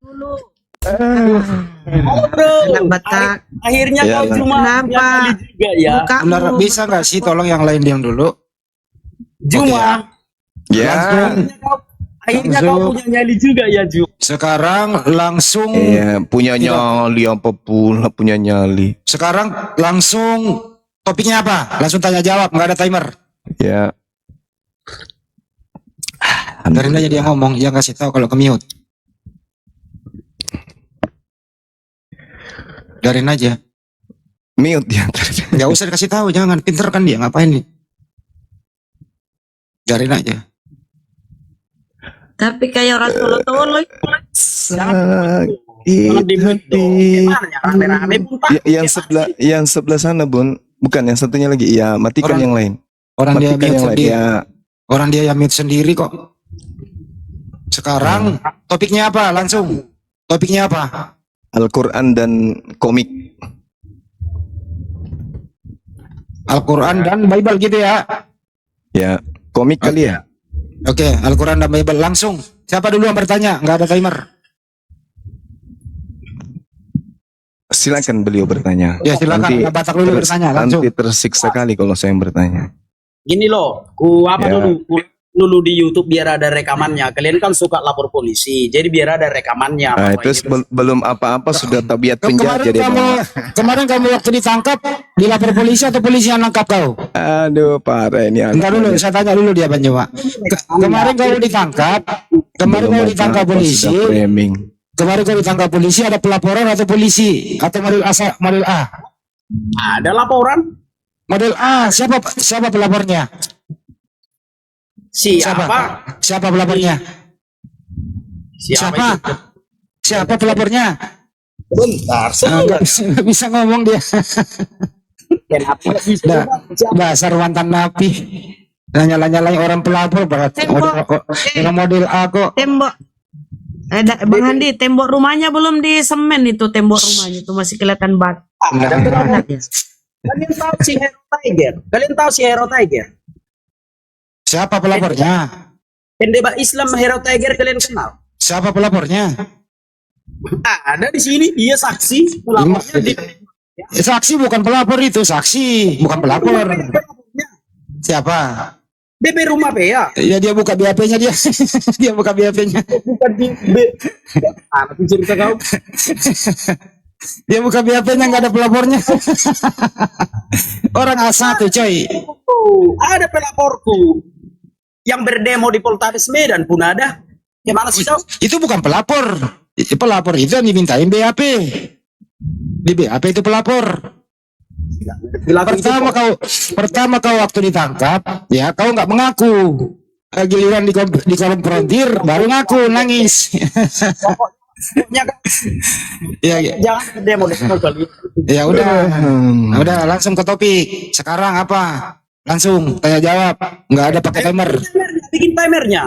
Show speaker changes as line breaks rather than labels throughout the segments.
dulu.
Oh, bro.
Enak Batak.
Akhirnya
Ya,
kau
lah.
cuma
Kenapa?
nyali juga ya.
Buka
Benar,
dulu.
bisa nggak sih tolong yang lain diam dulu?
Juma.
Ya,
Akhirnya
Langsung.
kau punya nyali juga ya, Ju.
Sekarang langsung
punya nyali apa pula punya nyali.
sekarang langsung topiknya apa? Langsung tanya jawab, nggak ada timer.
Ya.
Biarin aja dia ngomong, dia kasih tahu kalau ke mute. Biarin aja.
Mute dia.
Nggak usah dikasih tahu, jangan. Pinter kan dia, ngapain nih? Biarin aja.
Tapi kayak orang tolo-tolo.
Jangan
Sakit
di-mute dong.
hati.
Gimana ya, rame-rame pun Pak.
Yang sebelah sana, Bun. Bukan yang satunya lagi. Ya, matikan
Orang-
yang lain.
Orang dia
Matikan
mute
yang lain.
sendiri.
Ya.
Orang dia yang mute sendiri kok. Sekarang topiknya apa? Langsung. Topiknya apa?
Al-Quran dan komik.
Al-Quran dan Bible gitu ya.
Ya, komik kali ya.
Oke, Al-Quran dan Bible langsung. Siapa dulu yang bertanya? Nggak ada timer.
Silakan beliau bertanya.
Ya silakan.
Nanti
Batak dulu bertanya langsung.
Nanti tersiksa kali kalau saya yang bertanya.
Gini loh, ku apa
Ya.
dulu di YouTube biar ada rekamannya. Kalian kan suka lapor polisi, jadi biar ada rekamannya.
Nah,
bahwa
terus
ini-
belum apa-apa sudah tabiat penjara
Kemarin
jadi
kemarin kamu waktu ditangkap dilapor polisi atau polisi yang nangkap kau?
Aduh, parah ini.
Entar dulu, saya tanya dulu dia Banjawa. Kemarin kamu ditangkap, kemarin kamu ditangkap polisi. Kemarin kamu ditangkap polisi, ada pelaporan atau polisi atau model A, model A.
Ada laporan?
Model A, siapa pelapornya?
Siapa?
Siapa pelapornya? Siapa?
itu?
Siapa pelapornya?
Bentar,
Nggak bisa ngomong dia.
Kenapa bisa?
Dah, dasar mantan napi. Nyala-nyalain orang pelapor berat. Model A kok.
Tembok. Bang Handi, tembok rumahnya belum di semen itu, tembok rumahnya itu masih kelihatan batu.
Ada
Enak ya.
Kalian tahu si Hero Tiger? Kalian tahu si Hero Tiger?
Siapa pelapornya?
Pendebat Islam Hero Tiger kalian kenal?
Siapa pelapornya?
Ada di sini, dia saksi. Pelapornya di
Saksi bukan pelapor itu, saksi bukan pelapor. Siapa?
DP rumah PA.
Ya dia buka BAP-nya dia. Dia buka BAP-nya.
Bukan di Apa tuh cerita kau?
Dia buka BAP-nya nggak ada pelapornya. Orang A1 coy.
Ada pelaporku yang berdemo di Poltabes Medan pun ada. Gimana sih kau?
Itu bukan pelapor. Pelapor itu yang dimintain BAP. Di BAP itu pelapor. Pertama kau waktu ditangkap, ya kau nggak mengaku. Giliran di kolom frontir baru ngaku nangis.
Pokoknya kan,
Ya, ya,
jangan berdemo di sana kali.
ya udah langsung ke topik. Sekarang apa? Langsung tanya jawab. Nggak ada pakai timer.
Bikin timernya.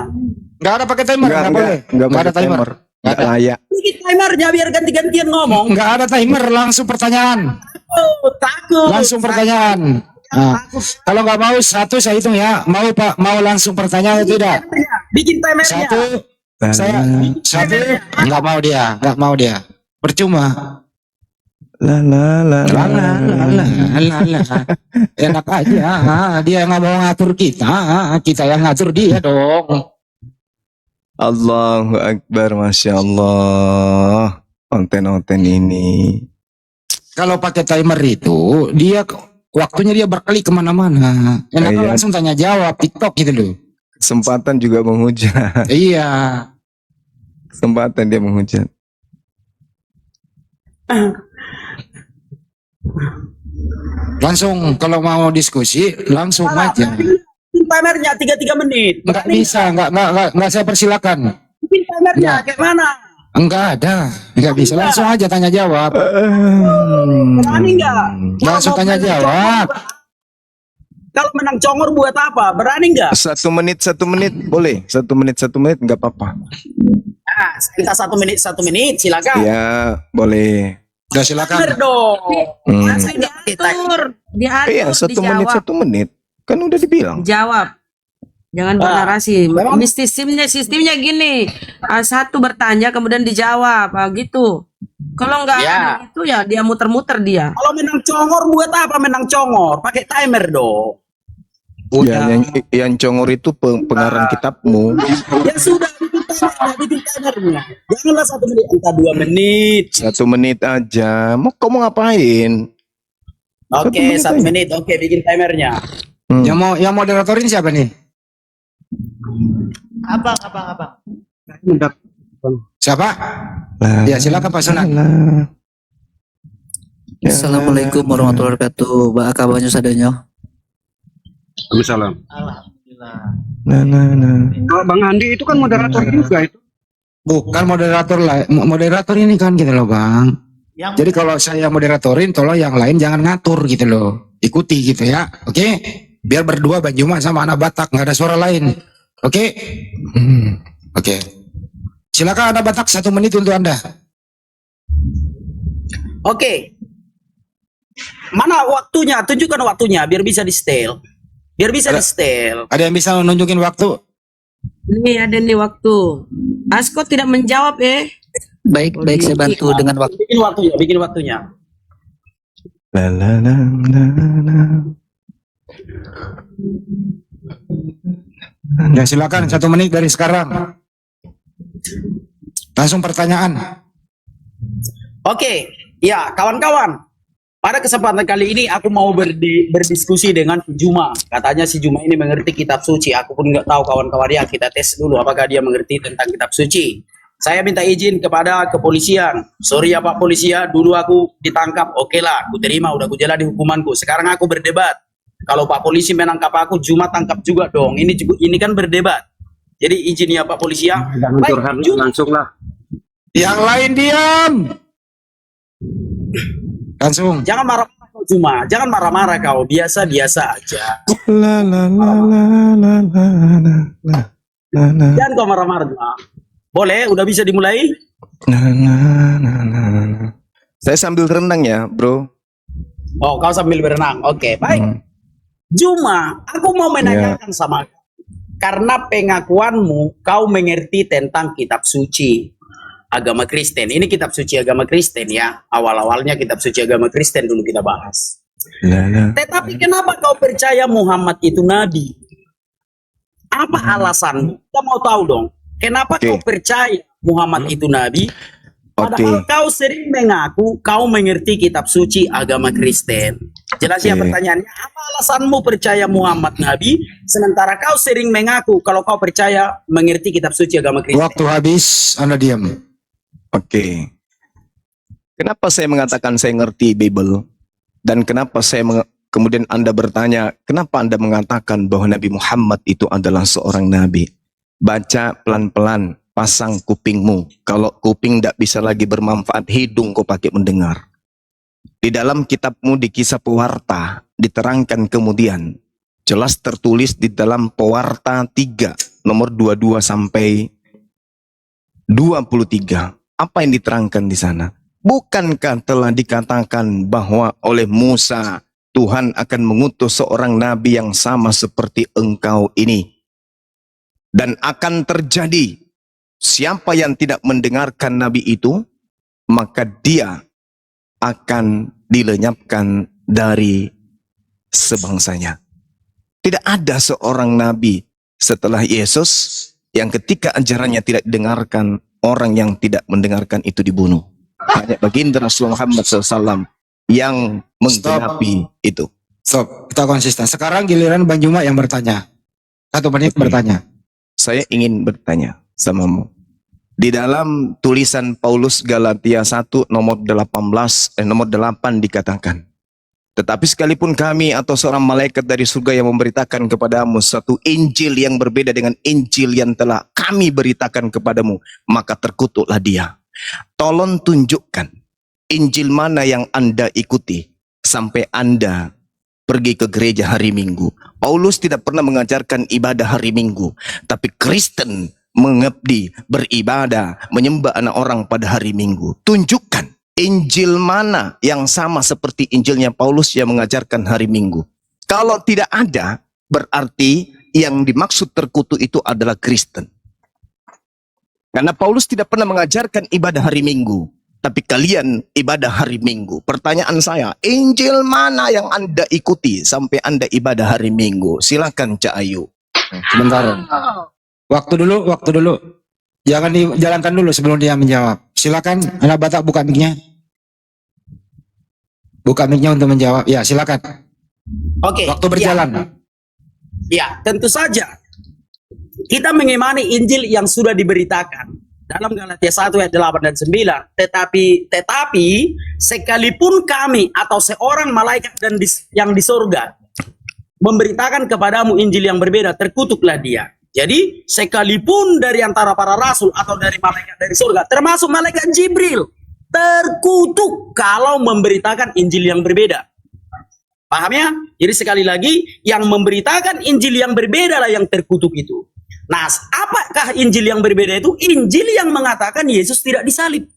Nggak ada pakai timer. Nggak boleh. Nggak ada timer.
Nggak layak.
Bikin timernya biar ganti-gantian ngomong.
Nggak ada timer. Langsung pertanyaan.
Oh, takut.
Langsung pertanyaan. Nah, kalau nggak mau satu saya hitung ya. Mau Pak? Mau langsung pertanyaan atau tidak?
Bikin timernya.
Satu. Saya satu. Nggak mau dia. Percuma.
La la la la.
Lala. Enak aja. Dia nggak mau ngatur kita. Kita yang ngatur dia dong.
Allahu Akbar, Masya Allah. Konten-konten ini.
Kalau pakai timer itu dia waktunya dia berkali kemana-mana. Enak
Iya.
langsung tanya jawab TikTok gitu loh.
Kesempatan juga menghujat.
Iya.
Kesempatan dia menghujat.
Langsung kalau mau diskusi langsung aja.
Bikin timernya 33 menit.
Nggak bisa, nggak saya persilakan.
Bikin timernya kayak mana?
Enggak ada, nggak bisa. Langsung aja tanya jawab.
Berani nggak?
Langsung
Kalau
tanya
menang
jawab.
Kalau menang congor buat apa? Berani nggak?
1 menit boleh. 1 menit nggak apa-apa.
Ah, minta 1 menit silakan.
Ya boleh.
Udah silakan.
Timer dong. Masih nggak kita
Diatur,
Iya,
diatur,
1 menit
dijawab.
1 menit. Kan udah dibilang.
Jawab. Jangan
Ah,
bernarasi.
memang-
Sistemnya gini. Satu bertanya kemudian dijawab, gitu. Kalau nggak
Ya.
ada itu ya dia muter-muter dia.
Kalau menang congor buat apa menang congor? Pakai timer dong.
Ya, yang congor itu pengarang kitabmu.
Ya sudah bikin timernya. Janganlah 1 menit, entah 2 menit.
1 menit aja. Mau kamu ngapain?
Oke, 1 menit. Oke, bikin timernya.
Hmm.
Yang moderatorin siapa nih?
Abang.
Siapa?
Lah,
Ya silakan Pak Sunan.
lah. Ya,
Assalamualaikum warahmatullahi wabarakatuh. Mbak kabarnya sadanya.
Waalaikumsalam.
Alhamdulillah.
nah.
Bang Andi itu kan moderator juga itu.
Bukan moderator lah, moderator ini kan gitu loh Bang.
Yang
Jadi kalau saya moderatorin, tolong yang lain jangan ngatur gitu loh. Ikuti gitu ya, oke? Biar berdua Bang Juma sama anak Batak, nggak ada suara lain, oke? Oke. Silakan anak Batak 1 menit untuk Anda.
Oke. Mana waktunya? Tunjukkan waktunya biar bisa di setel. Biar bisa di setel.
Ada yang bisa nunjukin waktu?
Ini ada nih waktu. Asko tidak menjawab
Baik, saya bantu dengan waktu.
Bikin waktunya.
La, la, la, la, la.
Ya silakan 1 menit dari sekarang. Langsung pertanyaan.
Oke, ya kawan-kawan. Pada kesempatan kali ini aku mau berdiskusi dengan si Juma. Katanya si Juma ini mengerti kitab suci. Aku pun nggak tahu kawan-kawannya. Kita tes dulu apakah dia mengerti tentang kitab suci. Saya minta izin kepada kepolisian. Sorry ya Pak Polisi ya, dulu aku ditangkap. Oke lah, aku terima, udah aku jalani hukumanku. Sekarang aku berdebat. Kalau Pak Polisi menangkap aku, Juma tangkap juga dong. Ini kan berdebat. Jadi izin ya Pak Polisi ya.
Jangan
Baik,
curhat
Juma.
langsung lah.
Yang lain diam. Langsung.
Jangan marah-marah kau Juma. Jangan marah-marah kau. Biasa-biasa aja.
La, la, la, la, la, la, la, la, la, la.
Jangan kau marah-marah Juma. Boleh? Udah bisa dimulai?
Na, na, na, na, na. Saya sambil renang ya, bro.
Oh, kau sambil berenang. Oke, baik.
Hmm.
Juma, aku mau menanyakan sama kau. Karena pengakuanmu, kau mengerti tentang kitab suci agama Kristen. Ini kitab suci agama Kristen ya. Awal-awalnya kitab suci agama Kristen dulu kita bahas.
La, la.
Tetapi kenapa kau percaya Muhammad itu nabi? Apa alasanmu? Kita mau tahu dong. Kenapa
Oke.
kau percaya Muhammad itu nabi? Padahal kau sering mengaku kau mengerti kitab suci agama Kristen. Jelas ya
Oke.
pertanyaannya. Apa alasanmu percaya Muhammad nabi? Sementara kau sering mengaku kalau kau percaya mengerti kitab suci agama Kristen.
Waktu habis, Anda diam.
Oke. Kenapa saya mengatakan saya ngerti Bible? Dan kenapa kemudian Anda bertanya, kenapa Anda mengatakan bahwa Nabi Muhammad itu adalah seorang nabi? Baca pelan-pelan, pasang kupingmu. Kalau kuping tidak bisa lagi bermanfaat, hidung kau pakai mendengar. Di dalam kitabmu di Kisah Pewarta, diterangkan kemudian, jelas tertulis di dalam Pewarta 3, nomor 22 sampai 23. Apa yang diterangkan di sana? Bukankah telah dikatakan bahwa oleh Musa Tuhan akan mengutus seorang nabi yang sama seperti engkau ini? Dan akan terjadi siapa yang tidak mendengarkan nabi itu, maka dia akan dilenyapkan dari sebangsanya. Tidak ada seorang nabi setelah Yesus yang ketika ajarannya tidak didengarkan, orang yang tidak mendengarkan itu dibunuh. Hanya baginda Rasulullah Muhammad SAW yang menggenapi itu.
Stop, kita konsisten. Sekarang giliran Bang Juma yang bertanya. 1 menit
Oke.
bertanya.
Saya ingin bertanya samamu. Di dalam tulisan Paulus Galatia 1 nomor 18 nomor 8 dikatakan, tetapi sekalipun kami atau seorang malaikat dari surga yang memberitakan kepadamu satu Injil yang berbeda dengan Injil yang telah kami beritakan kepadamu, maka terkutuklah dia. Tolong tunjukkan Injil mana yang Anda ikuti sampai Anda pergi ke gereja hari Minggu. Paulus tidak pernah mengajarkan ibadah hari Minggu, tapi Kristen mengabdi, beribadah, menyembah anak orang pada hari Minggu. Tunjukkan Injil mana yang sama seperti Injilnya Paulus yang mengajarkan hari Minggu. Kalau tidak ada, berarti yang dimaksud terkutuk itu adalah Kristen. Karena Paulus tidak pernah mengajarkan ibadah hari Minggu, tapi kalian ibadah hari Minggu. Pertanyaan saya, Injil mana yang Anda ikuti sampai Anda ibadah hari Minggu? Silakan Cak Ayu.
Sebentar. Waktu dulu. Jangan dijalankan dulu sebelum dia menjawab. Silakan, anak Batak buka mic-nya. Buka mic-nya untuk menjawab. Ya, silakan.
Oke.
Waktu berjalan.
Ya, tentu saja. Kita mengimani Injil yang sudah diberitakan dalam Galatia 1 ayat 8 dan 9. Tetapi sekalipun kami atau seorang malaikat yang di surga memberitakan kepadamu Injil yang berbeda, terkutuklah dia. Jadi sekalipun dari antara para rasul atau dari malaikat dari surga, termasuk malaikat Jibril, terkutuk kalau memberitakan Injil yang berbeda. Paham ya? Jadi sekali lagi, yang memberitakan Injil yang berbeda lah yang terkutuk itu. Nah, apakah Injil yang berbeda itu? Injil yang mengatakan Yesus tidak disalib.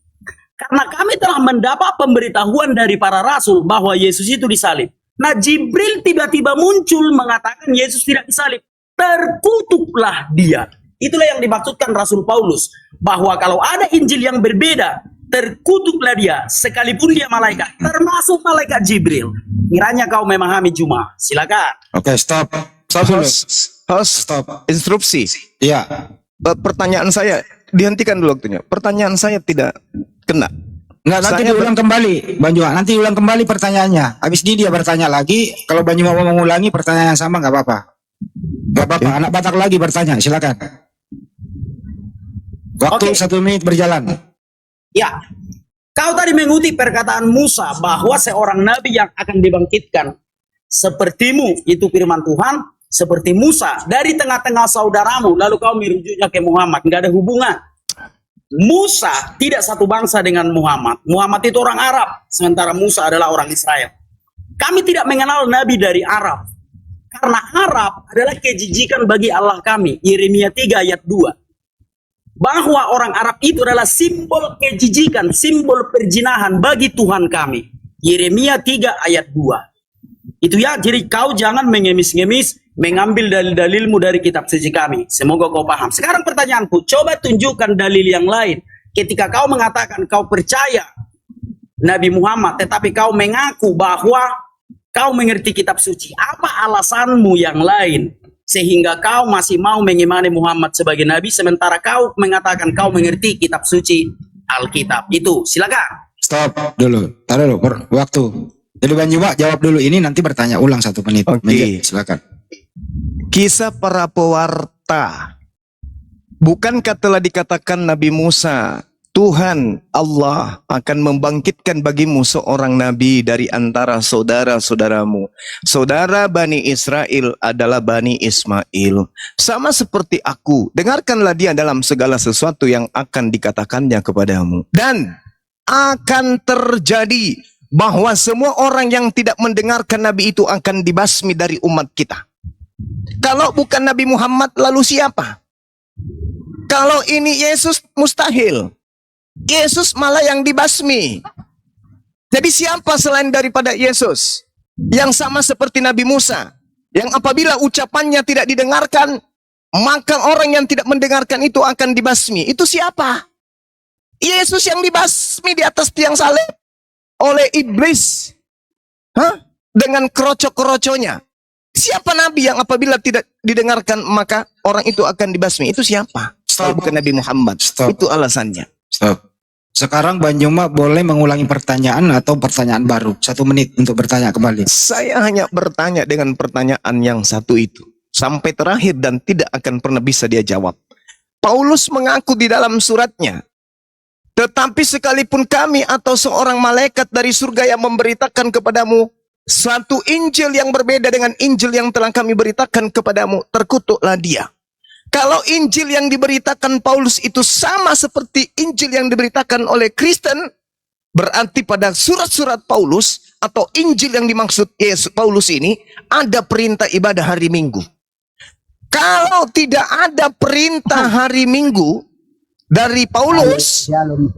Karena kami telah mendapat pemberitahuan dari para rasul bahwa Yesus itu disalib. Nah, Jibril tiba-tiba muncul mengatakan Yesus tidak disalib. Terkutuklah dia. Itulah yang dimaksudkan Rasul Paulus. Bahwa kalau ada Injil yang berbeda, terkutuklah dia. Sekalipun dia malaikat, termasuk malaikat Jibril. Kiranya kau memahami Juma. Silakan.
Oke, stop. Stop dulu.
Host,
Stop.
instruksi.
Iya.
Pertanyaan saya, dihentikan dulu waktunya. Pertanyaan saya tidak kena.
Enggak, nanti
Saya
diulang kembali, Bang Juma. Nanti ulang kembali pertanyaannya. Habis ini dia bertanya lagi. Kalau Bang Juma mau mengulangi pertanyaan yang sama, nggak apa-apa. Nggak apa-apa.
Oke.
Anak Batak lagi bertanya. Silakan. Waktu
Oke.
1 menit berjalan.
Ya, kau tadi mengutip perkataan Musa bahwa seorang nabi yang akan dibangkitkan sepertimu, itu firman Tuhan, seperti Musa dari tengah-tengah saudaramu, lalu kau merujuknya ke Muhammad. Nggak ada hubungan. Musa tidak satu bangsa dengan Muhammad. Muhammad itu orang Arab, sementara Musa adalah orang Israel. Kami tidak mengenal nabi dari Arab, karena Arab adalah kejijikan bagi Allah kami. Yeremia 3 ayat 2. Bahwa orang Arab itu adalah simbol kejijikan, simbol perjinahan bagi Tuhan kami. Yeremia 3 ayat 2. Itu ya, jadi kau jangan mengemis-ngemis mengambil dalil-dalilmu dari kitab suci kami. Semoga kau paham. Sekarang pertanyaanku, coba tunjukkan dalil yang lain. Ketika kau mengatakan kau percaya Nabi Muhammad, tetapi kau mengaku bahwa kau mengerti kitab suci. Apa alasanmu yang lain? Sehingga kau masih mau mengimani Muhammad sebagai Nabi, sementara kau mengatakan kau mengerti kitab suci Alkitab. Itu, silakan.
Stop dulu. Taruh dulu. Waktu. Jadi Bang Juma jawab dulu ini, nanti bertanya ulang 1 menit.
Oke.
Silakan.
Kisah para pewarta. Bukankah telah dikatakan Nabi Musa, Tuhan Allah akan membangkitkan bagimu seorang nabi dari antara saudara-saudaramu. Saudara Bani Israel adalah Bani Ismail. Sama seperti aku, dengarkanlah dia dalam segala sesuatu yang akan dikatakannya kepadamu. Dan akan terjadi bahwa semua orang yang tidak mendengarkan nabi itu akan dibasmi dari umat kita. Kalau bukan Nabi Muhammad, lalu siapa? Kalau ini Yesus, mustahil. Yesus malah yang dibasmi. Jadi siapa selain daripada Yesus? Yang sama seperti Nabi Musa, yang apabila ucapannya tidak didengarkan, maka orang yang tidak mendengarkan itu akan dibasmi. Itu siapa? Yesus yang dibasmi di atas tiang salib oleh iblis. Dengan kerocok-keroconya. Siapa nabi yang apabila tidak didengarkan maka orang itu akan dibasmi? Itu siapa? Kalau bukan Nabi Muhammad.
Stop.
Itu alasannya.
Stop. Sekarang Bang Juma boleh mengulangi pertanyaan atau pertanyaan baru. 1 menit untuk bertanya kembali.
Saya hanya bertanya dengan pertanyaan yang satu itu. Sampai terakhir dan tidak akan pernah bisa dia jawab. Paulus mengaku di dalam suratnya. Tetapi sekalipun kami atau seorang malaikat dari surga yang memberitakan kepadamu suatu Injil yang berbeda dengan Injil yang telah kami beritakan kepadamu, terkutuklah dia. Kalau Injil yang diberitakan Paulus itu sama seperti Injil yang diberitakan oleh Kristen, berarti pada surat-surat Paulus atau Injil yang dimaksud Yesus Paulus ini ada perintah ibadah hari Minggu. Kalau tidak ada perintah hari Minggu dari Paulus,
Shalom.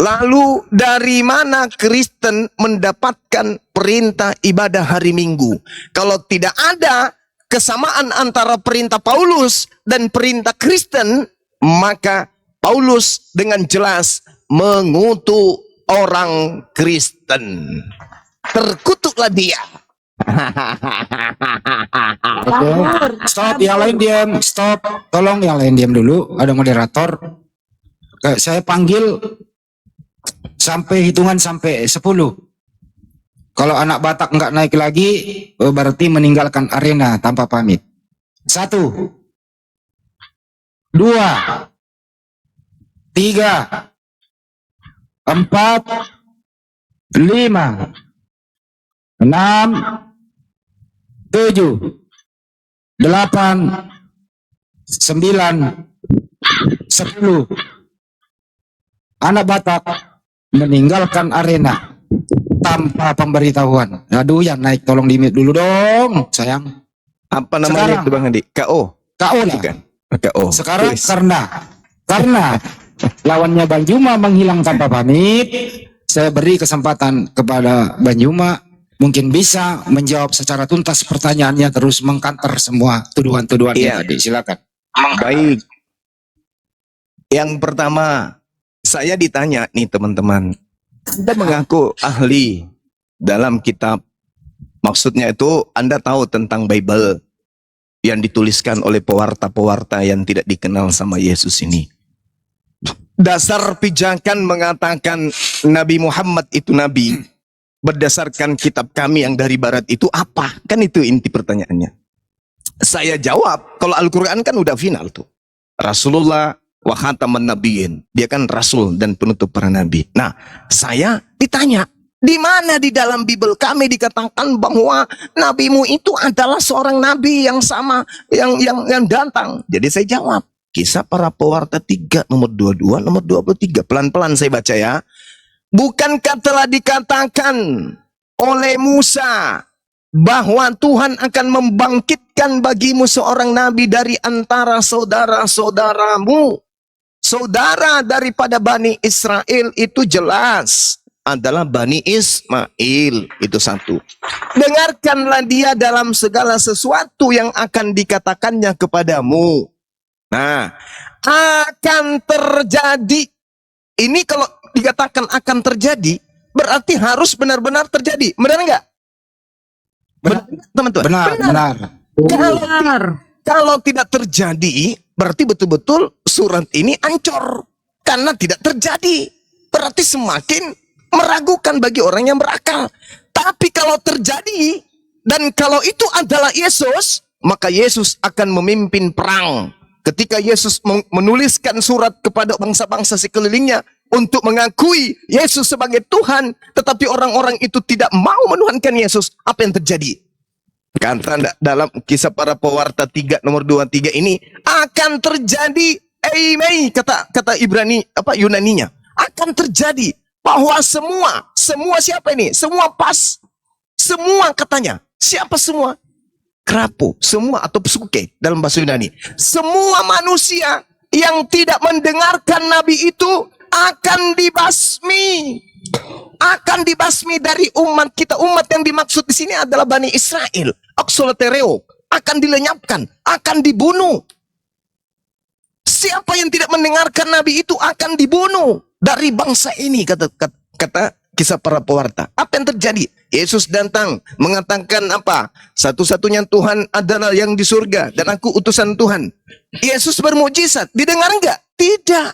lalu dari mana Kristen mendapatkan perintah ibadah hari Minggu? Kalau tidak ada, kesamaan antara perintah Paulus dan perintah Kristen, maka Paulus dengan jelas mengutuk orang Kristen. Terkutuklah dia.
Oke. Stop, yang lain diam. Stop. Tolong yang lain diam dulu. Ada moderator. Saya panggil sampai hitungan sampai 10. Kalau anak Batak nggak naik lagi, berarti meninggalkan arena tanpa pamit. 1, 2, 3, 4, 5, 6, 7, 8, 9, 10. Anak Batak meninggalkan arena tanpa pemberitahuan. Aduh, yang naik tolong di-mute dulu dong, sayang.
Apa namanya
Sekarang.
itu Bang Handi? KO.
KO lah.
Bukan. KO.
Sekarang
Tulis.
karena lawannya Bang Juma menghilang tanpa pamit, saya beri kesempatan kepada Bang Juma mungkin bisa menjawab secara tuntas pertanyaannya, terus mengkanter semua tuduhan-tuduhan
Iya.
tadi. Silakan.
Baik. Yang pertama, saya ditanya nih teman-teman. Anda mengaku ahli dalam kitab. Maksudnya itu Anda tahu tentang Bible yang dituliskan oleh pewarta-pewarta yang tidak dikenal sama Yesus ini. Dasar pijakan mengatakan Nabi Muhammad itu nabi berdasarkan kitab kami yang dari barat itu apa? Kan itu inti pertanyaannya. Saya jawab, kalau Al-Quran kan udah final tuh. Rasulullah wa khataman nabiyyin. Dia kan rasul dan penutup para nabi. Nah, saya ditanya, di mana di dalam Bible kami dikatakan bahwa nabimu itu adalah seorang nabi yang sama, yang datang. Jadi saya jawab, Kisah Para Pewarta 3 nomor 22, nomor 23. Pelan-pelan saya baca ya. Bukankah telah dikatakan oleh Musa bahwa Tuhan akan membangkitkan bagimu seorang nabi dari antara saudara-saudaramu. Saudara daripada Bani Israel itu jelas adalah Bani Ismail. Itu satu. Dengarkanlah dia dalam segala sesuatu yang akan dikatakannya kepadamu. Nah, akan terjadi. Ini kalau dikatakan akan terjadi, berarti harus benar-benar terjadi. Benar enggak? Benar, teman-teman?
Benar.
Kalau tidak terjadi, berarti betul-betul surat ini ancur. Karena tidak terjadi. Berarti semakin meragukan bagi orang yang berakal. Tapi kalau terjadi, dan kalau itu adalah Yesus, maka Yesus akan memimpin perang. Ketika Yesus menuliskan surat kepada bangsa-bangsa sekelilingnya untuk mengakui Yesus sebagai Tuhan, tetapi orang-orang itu tidak mau menuhankan Yesus, apa yang terjadi? Kata dalam Kisah Para Pewarta 3 nomor 23 ini akan terjadi kata Ibrani Yunaninya akan terjadi bahwa semua siapa ini? Semua katanya. Siapa semua? Kerapu, semua atau psuke dalam bahasa Yunani. Semua manusia yang tidak mendengarkan nabi itu akan dibasmi. Akan dibasmi dari umat kita. Umat yang dimaksud di sini adalah Bani Israel. Axolotereo. Akan dilenyapkan. Akan dibunuh. Siapa yang tidak mendengarkan nabi itu akan dibunuh dari bangsa ini, kata Kisah Para Pewarta. Apa yang terjadi? Yesus datang mengatakan apa? Satu-satunya Tuhan adalah yang di surga dan aku utusan Tuhan. Yesus bermukjizat. Didengar enggak? Tidak.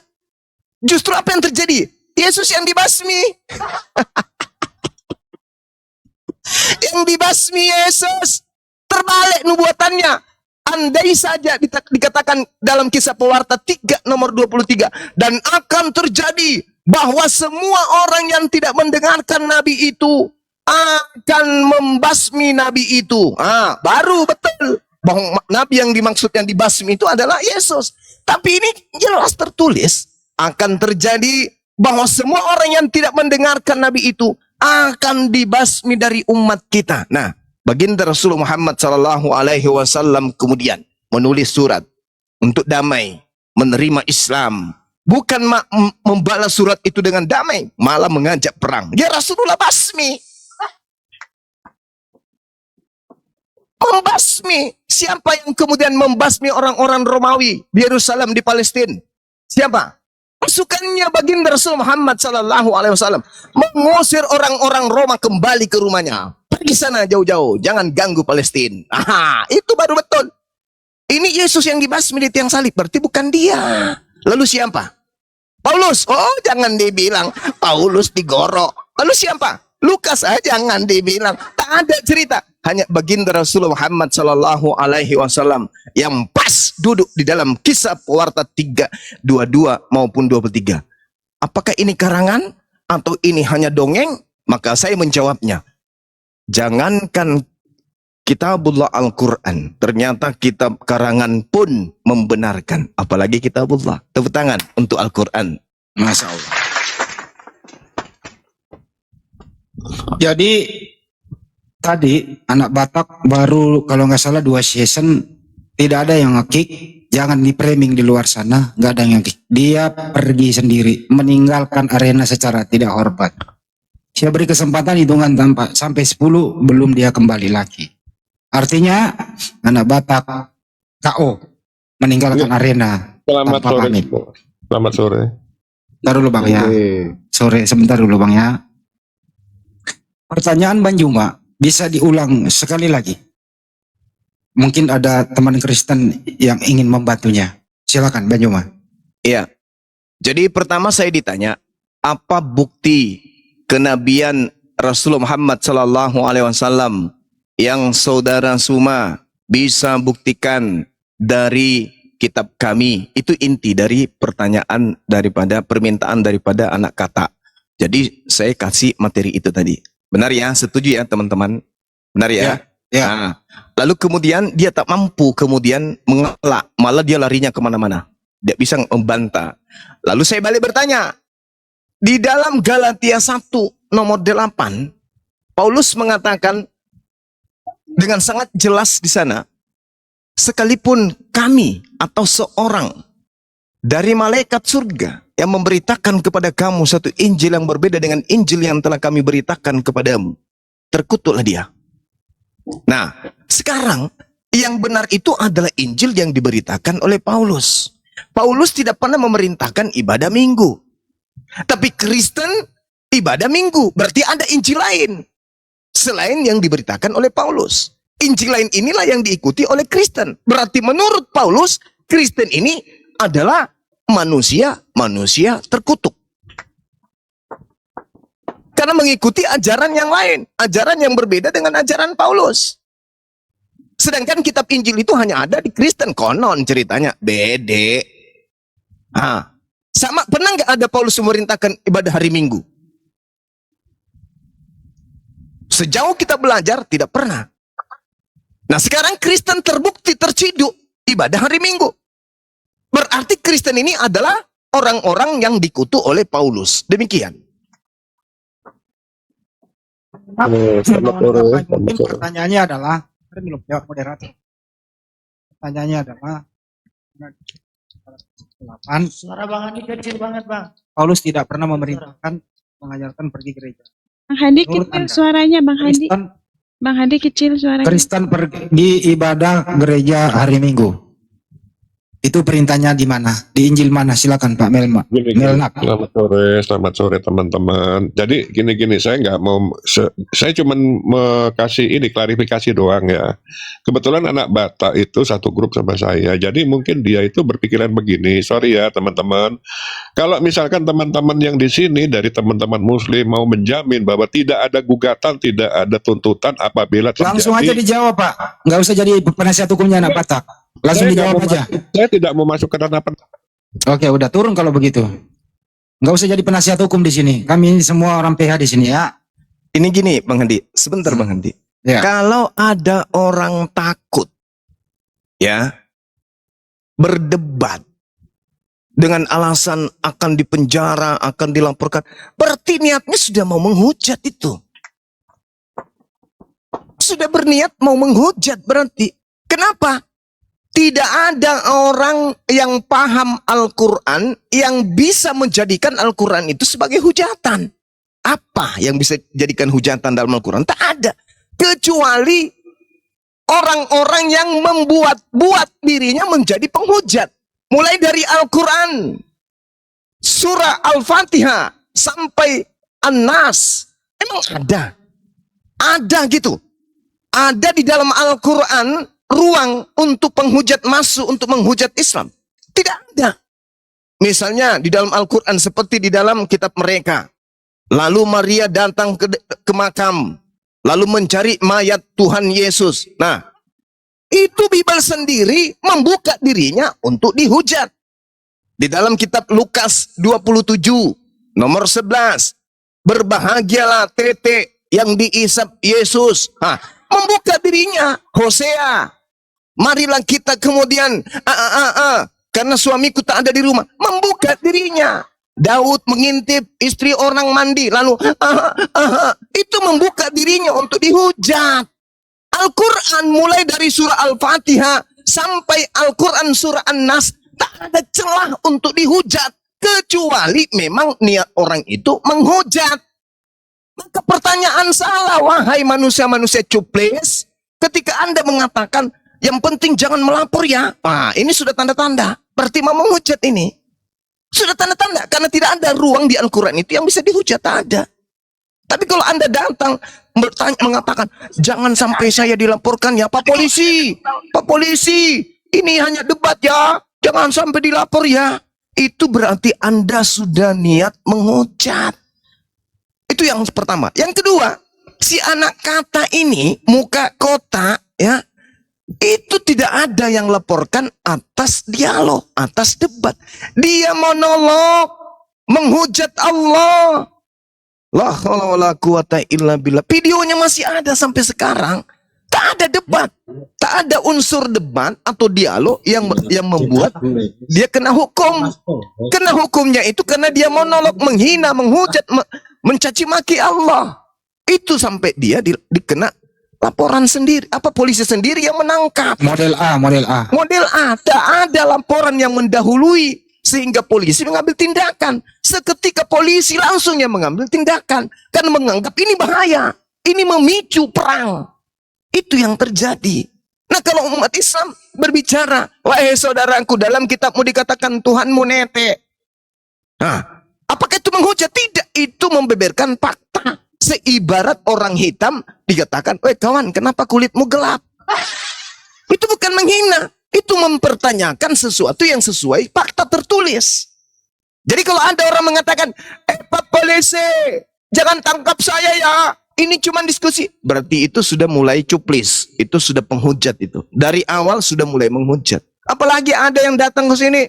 Justru apa yang terjadi? Yesus yang dibasmi. Yang dibasmi Yesus. Terbalik nubuatannya. Andai saja dikatakan dalam Kisah Pewarta 3 nomor 23. Dan akan terjadi bahwa semua orang yang tidak mendengarkan nabi itu akan membasmi nabi itu. Baru betul bahwa nabi yang dimaksud yang dibasmi itu adalah Yesus. Tapi ini jelas tertulis akan terjadi bahwa semua orang yang tidak mendengarkan nabi itu akan dibasmi dari umat kita. Nah, baginda Rasulullah Muhammad SAW kemudian menulis surat untuk damai, menerima Islam. Bukan membalas surat itu dengan damai, malah mengajak perang. Ya Rasulullah basmi. Membasmi. Siapa yang kemudian membasmi orang-orang Romawi di Yerusalem, di Palestina? Siapa? Pasukannya baginda Rasul Muhammad sallallahu alaihi wasallam mengusir orang-orang Roma kembali ke rumahnya. Pergi sana jauh-jauh, jangan ganggu Palestina. Aha, itu baru betul. Ini Yesus yang dibasmi di tiang salib, berarti bukan dia. Lalu siapa? Paulus. Oh, jangan dibilang Paulus digorok. Lalu siapa? Lukas. Jangan dibilang. Tak ada cerita. Hanya baginda Rasulullah Muhammad sallallahu alaihi wasallam yang pas duduk di dalam Kisah Pewarta 3:22 maupun 23. Apakah ini karangan atau ini hanya dongeng? Maka saya menjawabnya, jangankan Kitabullah Al-Quran, ternyata kitab karangan pun membenarkan, apalagi Kitabullah. Tepuk tangan untuk Al-Quran.
Masya Allah. Jadi tadi anak Batak baru kalau nggak salah 2 season, tidak ada yang nge-kick, jangan di-framing di luar sana, nggak ada yang nge-kick. Dia pergi sendiri, meninggalkan arena secara tidak hormat. Saya beri kesempatan hitungan sampai 10 belum dia kembali lagi. Artinya anak Batak KO, meninggalkan arena.
Selamat
tanpa
sore.
pamit.
Selamat sore.
Bentar dulu Bang ya. Sore, sebentar dulu Bang ya. Pertanyaan Bang Juma bisa diulang sekali lagi. Mungkin ada teman Kristen yang ingin membantunya. Silakan Bang Juma.
Iya. Jadi pertama saya ditanya, apa bukti kenabian Rasulullah Muhammad sallallahu alaihi wasallam yang saudara Suma bisa buktikan dari kitab kami? Itu inti dari pertanyaan daripada permintaan daripada anak kata. Jadi saya kasih materi itu tadi. Benar ya? Setuju ya teman-teman? Benar ya?
Ya.
Nah, lalu kemudian dia tak mampu kemudian mengelak, malah dia larinya kemana-mana. Dia bisa membantah. Lalu saya balik bertanya, di dalam Galatia 1 nomor 8, Paulus mengatakan dengan sangat jelas di sana, sekalipun kami atau seorang dari malaikat surga yang memberitakan kepada kamu satu Injil yang berbeda dengan Injil yang telah kami beritakan kepadamu, terkutuklah dia. Nah, sekarang yang benar itu adalah Injil yang diberitakan oleh Paulus. Paulus tidak pernah memerintahkan ibadah minggu. Tapi Kristen ibadah minggu, berarti ada Injil lain selain yang diberitakan oleh Paulus. Injil lain inilah yang diikuti oleh Kristen. Berarti menurut Paulus, Kristen ini adalah manusia terkutuk. Karena mengikuti ajaran yang lain, ajaran yang berbeda dengan ajaran Paulus. Sedangkan kitab Injil itu hanya ada di Kristen, konon ceritanya. Bede. Sama, pernah nggak ada Paulus memerintahkan ibadah hari Minggu? Sejauh kita belajar, tidak pernah. Nah sekarang Kristen terbukti terciduk ibadah hari Minggu. Berarti Kristen ini adalah orang-orang yang dikutuk oleh Paulus. Demikian.
Selamat sore.
Mungkin pertanyaannya adalah, belum jawab moderator. Pertanyaannya adalah,
Suara Bang Andi kecil banget, Bang.
Paulus tidak pernah memerintahkan mengajarkan pergi gereja.
Bang Hadi
Menurut
kecil
Anda,
suaranya, Bang Hadi. Bang Hadi kecil suaranya.
Kristen pergi ibadah gereja hari Minggu. Itu perintahnya di mana? Di Injil mana? Silakan Pak Melnak.
Selamat sore teman-teman. Jadi gini, saya nggak mau, saya cuma kasih ini klarifikasi doang ya. Kebetulan anak Batak itu satu grup sama saya. Jadi mungkin dia itu berpikiran begini. Sorry ya teman-teman. Kalau misalkan teman-teman yang di sini dari teman-teman Muslim mau menjamin bahwa tidak ada gugatan, tidak ada tuntutan apabila terjadi.
Langsung aja dijawab Pak. Nggak usah jadi penasihat hukumnya anak Batak. Langsung dijawab aja.
Saya tidak mau masuk ke ranah.
Oke, udah turun kalau begitu. Nggak usah jadi penasihat hukum di sini. Kami ini semua orang PH di sini ya.
Ini gini Bang Handi, sebentar Bang Handi.
Ya.
Kalau ada orang takut ya berdebat dengan alasan akan dipenjara, akan dilaporkan, berarti niatnya sudah mau menghujat itu. Sudah berniat mau menghujat berarti. Kenapa? Tidak ada orang yang paham Al-Quran yang bisa menjadikan Al-Quran itu sebagai hujatan. Apa yang bisa dijadikan hujatan dalam Al-Quran? Tak ada. Kecuali orang-orang yang membuat dirinya menjadi penghujat. Mulai dari Al-Quran, surah Al-Fatihah, sampai An-Nas. Emang ada gitu. Ada di dalam Al-Quran ruang untuk penghujat masuk, untuk menghujat Islam. Tidak ada. Misalnya di dalam Al-Quran seperti di dalam kitab mereka. Lalu Maria datang ke makam. Lalu mencari mayat Tuhan Yesus. Nah, itu Bible sendiri membuka dirinya untuk dihujat. Di dalam kitab Lukas 27, nomor 11. Berbahagialah tete yang diisap Yesus. Membuka dirinya. Hosea. Marilah kita kemudian, karena suamiku tak ada di rumah. Membuka dirinya. Daud mengintip istri orang mandi. Lalu, itu membuka dirinya untuk dihujat. Al-Quran mulai dari surah Al-Fatihah sampai Al-Quran surah An-Nas. Tak ada celah untuk dihujat. Kecuali memang niat orang itu menghujat. Maka pertanyaan salah, wahai manusia-manusia cuplis. Ketika Anda mengatakan, yang penting jangan melapor ya. Ini sudah tanda-tanda. Berarti mau menghujat ini. Sudah tanda-tanda. Karena tidak ada ruang di Al-Quran itu yang bisa dihujat. Tak ada. Tapi kalau Anda datang bertanya, mengatakan, jangan sampai saya dilaporkan ya Pak Polisi. Pak Polisi, ini hanya debat ya. Jangan sampai dilapor ya. Itu berarti Anda sudah niat menghujat. Itu yang pertama. Yang kedua, si anak kata ini, muka kotak, ya, itu tidak ada yang laporkan atas dialog, atas debat. Dia monolog, menghujat Allah. La haula wala quwata illa billah. Videonya masih ada sampai sekarang. Tak ada debat. Tak ada unsur debat atau dialog yang membuat dia kena hukum. Kena hukumnya itu karena dia monolog, menghina, menghujat, mencaci maki Allah. Itu sampai dia dikena laporan sendiri. Apa polisi sendiri yang menangkap.
Model A.
Model A. Tak ada laporan yang mendahului sehingga polisi mengambil tindakan. Seketika polisi langsung yang mengambil tindakan. Karena menganggap ini bahaya. Ini memicu perang. Itu yang terjadi. Nah, kalau umat Islam berbicara, wahai saudaraku, dalam kitabmu dikatakan Tuhanmu nete. Nah, apakah itu menghujat? Tidak, itu membeberkan fakta. Seibarat orang hitam dikatakan, weh kawan, kenapa kulitmu gelap? Itu bukan menghina. Itu mempertanyakan sesuatu yang sesuai fakta tertulis. Jadi kalau ada orang mengatakan, Pak Polisi, jangan tangkap saya ya. Ini cuma diskusi. Berarti itu sudah mulai cuplis. Itu sudah penghujat itu. Dari awal sudah mulai menghujat. Apalagi ada yang datang ke sini.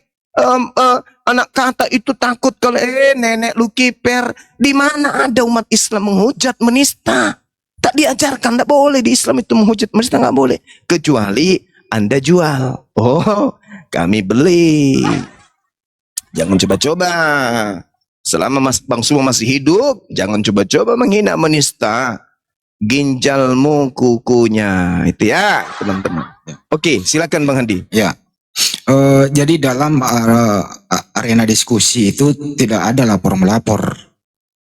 Anak kata itu takut kalau nenek lu kiper. Di mana ada umat Islam menghujat, menista. Tak diajarkan. Tak boleh di Islam itu menghujat, menista. Nggak boleh. Kecuali Anda jual. Oh, kami beli. Jangan coba-coba. Selama Bang Sumo masih hidup, jangan coba-coba menghina, menista. Ginjalmu kukunya. Itu ya, teman-teman. Oke, silakan Bang Handi.
Ya. Jadi dalam arena diskusi itu tidak ada lapor-melapor.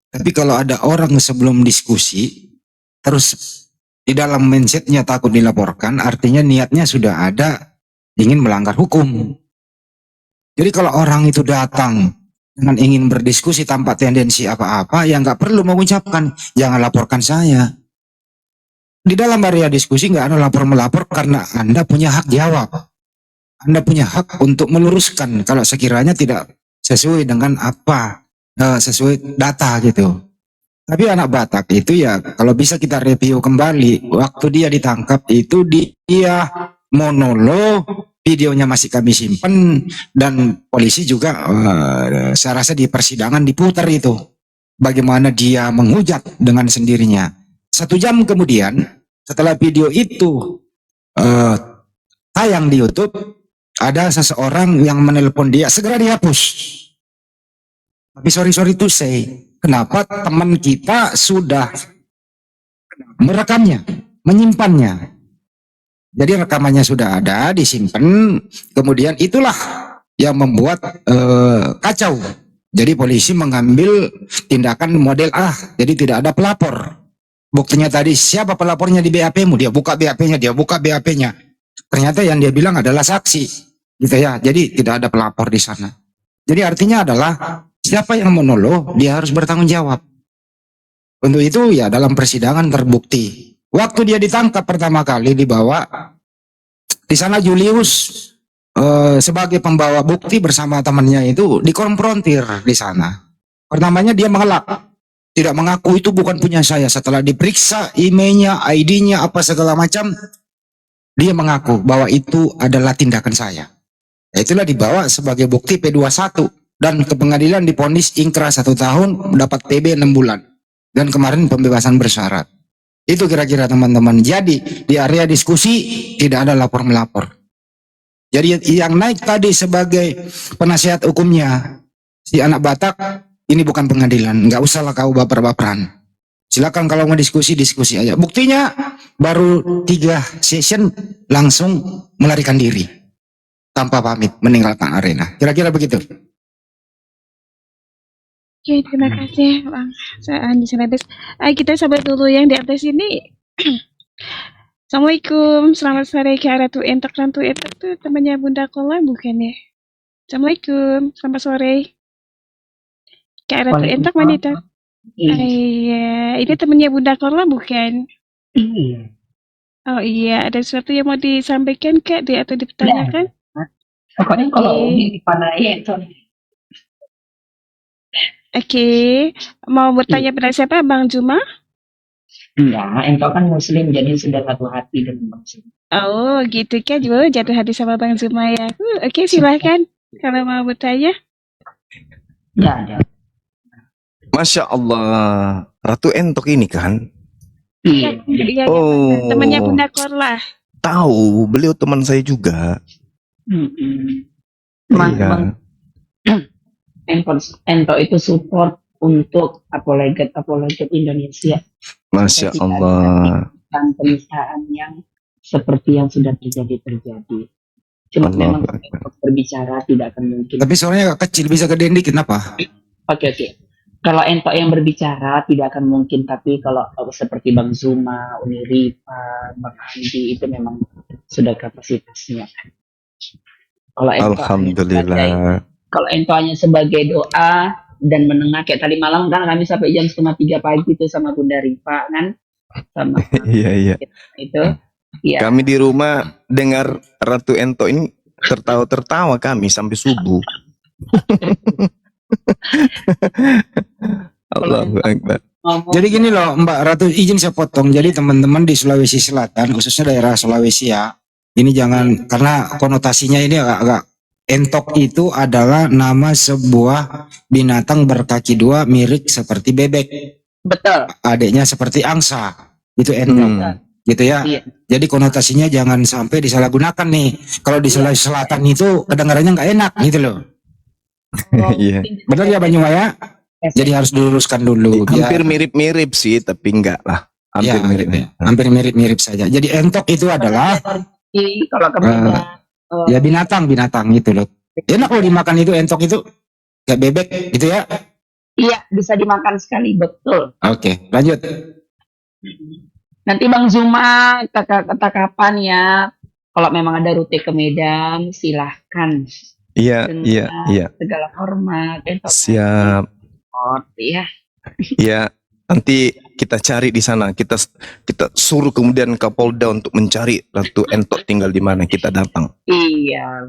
Tapi kalau ada orang sebelum diskusi, terus di dalam mindsetnya takut dilaporkan, artinya niatnya sudah ada ingin melanggar hukum. Jadi kalau orang itu datang dengan ingin berdiskusi tanpa tendensi apa-apa, ya nggak perlu mengucapkan, jangan laporkan saya. Di dalam area diskusi nggak ada lapor-melapor karena Anda punya hak jawab. Anda punya hak untuk meluruskan kalau sekiranya tidak sesuai dengan apa, sesuai data gitu. Tapi anak Batak itu ya, kalau bisa kita review kembali, waktu dia ditangkap itu dia monolog, videonya masih kami simpan, dan polisi juga saya rasa di persidangan diputar itu. Bagaimana dia menghujat dengan sendirinya. 1 jam kemudian, setelah video itu tayang di YouTube, ada seseorang yang menelpon dia, segera dihapus. Tapi sorry to say, kenapa teman kita sudah merekamnya, menyimpannya. Jadi rekamannya sudah ada, disimpan, kemudian itulah yang membuat kacau. Jadi polisi mengambil tindakan model A, jadi tidak ada pelapor. Buktinya tadi siapa pelapornya di BAP-mu? Dia buka BAP-nya, Ternyata yang dia bilang adalah saksi, gitu ya. Jadi tidak ada pelapor di sana. Jadi artinya adalah siapa yang menolong dia harus bertanggung jawab. Untuk itu ya dalam persidangan terbukti. Waktu dia ditangkap pertama kali dibawa di sana Julius sebagai pembawa bukti bersama temannya itu dikonfrontir di sana. Pertamanya dia mengelak. Tidak mengaku itu bukan punya saya. Setelah diperiksa emailnya, ID-nya, apa segala macam, dia mengaku bahwa itu adalah tindakan saya. Ya, itulah dibawa sebagai bukti P21 dan ke pengadilan divonis ingkrah 1 tahun, dapat PB 6 bulan dan kemarin pembebasan bersyarat. Itu kira-kira teman-teman. Jadi di area diskusi tidak ada lapor melapor. Jadi yang naik tadi sebagai penasihat hukumnya si anak Batak, ini bukan pengadilan, nggak usahlah kau baper-baperan. Silakan kalau mau diskusi aja. Buktinya baru 3 session langsung melarikan diri tanpa pamit meninggalkan arena. Kira-kira begitu.
Oke, terima kasih Bang Andi Selebes. Kita sabar dulu yang di atas ini. Assalamualaikum, selamat sore Kak Ratu Entok. Ratu Entok tuh temannya Bunda Kola bukan ya? Assalamualaikum, selamat sore. Kak Ratu Entok wanita. Iya, ini temannya Bunda Kola bukan?
Iya.
Oh iya, ada sesuatu yang mau disampaikan Kak atau dipertanyakan?
Pokoknya kalau Umi dipanai itu
Oke, mau bertanya pada siapa? Bang Juma?
enggak, engkau kan muslim jadi sudah satu hati dengan muslim.
Oh gitu kan, juga jatuh hati sama Bang Juma ya. Oke, silahkan kalau mau bertanya.
Enggak ada.
Masya Allah, Ratu Entok ini kan
Iya.
Iya,
Oh.
temannya Bunda Korla.
tahu, beliau teman saya juga.
Mm-mm.
Iya.
Ento itu support untuk apologet Indonesia
Masya
Ketika
Allah.
dan penistaan yang seperti yang sudah terjadi. Cuma
Allahu
memang kalau Ento berbicara tidak akan mungkin.
Tapi suaranya agak kecil, bisa gedein dikit kenapa?
Oke. Kalau Ento yang berbicara tidak akan mungkin, tapi kalau seperti Bang Zuma, Uni Rifa, Bang Andi itu memang sudah kapasitasnya. Kalau
Alhamdulillah.
Ento hanya sebagai doa dan menengah kayak tadi malam kan kami sampai jam 2:30 pagi tuh sama Bunda Rifa kan, sama
Iya.
itu. Ya,
Kami di rumah dengar Ratu Ento ini tertawa-tertawa kami sampai subuh. Allahu Akbar.
ngomong
Jadi gini loh Mbak Ratu, izin saya potong. Jadi teman-teman di Sulawesi Selatan, khususnya daerah Sulawesi ya, ini jangan, karena konotasinya ini agak entok itu adalah nama sebuah binatang berkaki 2 mirip seperti bebek.
betul.
Adiknya seperti angsa. Itu entok. Gitu ya.
Iya.
Jadi konotasinya jangan sampai disalahgunakan nih. Kalau di Sulawesi Selatan itu kedengarannya nggak enak gitu loh.
Iya.
Benar ya Banyuwaya? Jadi harus diluruskan dulu.
Hampir mirip-mirip sih, tapi enggak lah. Hampir
Ya,
mirip.
hampir mirip-mirip saja. Jadi entok itu adalah
Kalau kami
ya binatang gitu loh. Enak loh dimakan itu entok itu. Kayak bebek gitu ya.
iya bisa dimakan sekali, betul.
Oke, lanjut.
Nanti Bang Zuma kata kapan ya? Kalau memang ada rute ke Medan, silahkan.
Iya.
Segala hormat. Ento
Siap.
support, ya.
Ya, nanti kita cari di sana. Kita suruh kemudian Kapolda untuk mencari Ratu Entok tinggal di mana, kita datang.
Iya,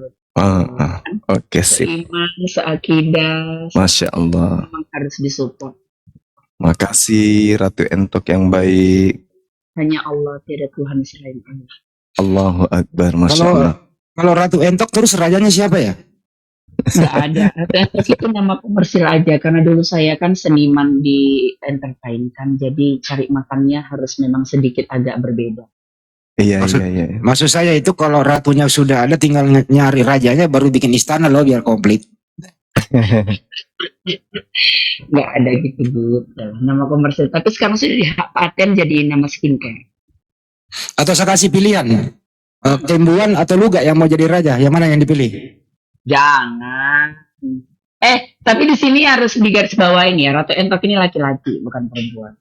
Oke, sip.
seiman, seakidah,
Masya Allah.
memang harus disupport.
Makasih Ratu Entok yang baik.
Hanya Allah, tidak Tuhan selain Allah.
Allahu Akbar. Masya
Kalau
Allah.
kalau Ratu Entok terus rajanya siapa ya?
Nggak ada. Ratu itu nama komersil aja, karena dulu saya kan seniman di entertain kan, jadi cari makannya harus memang sedikit agak berbeda.
Iya.
Maksud saya itu kalau ratunya sudah ada tinggal nyari rajanya baru bikin istana loh biar komplit.
Nggak ada gitu, Bu. Nama komersil. Tapi sekarang sudah di hak paten jadi nama skincare.
Atau saya kasih pilihan. Kembuan atau Luga yang mau jadi raja, yang mana yang dipilih?
Jangan. Tapi di sini harus digarisbawahi ya, Ratu Entok ini laki-laki, bukan perempuan.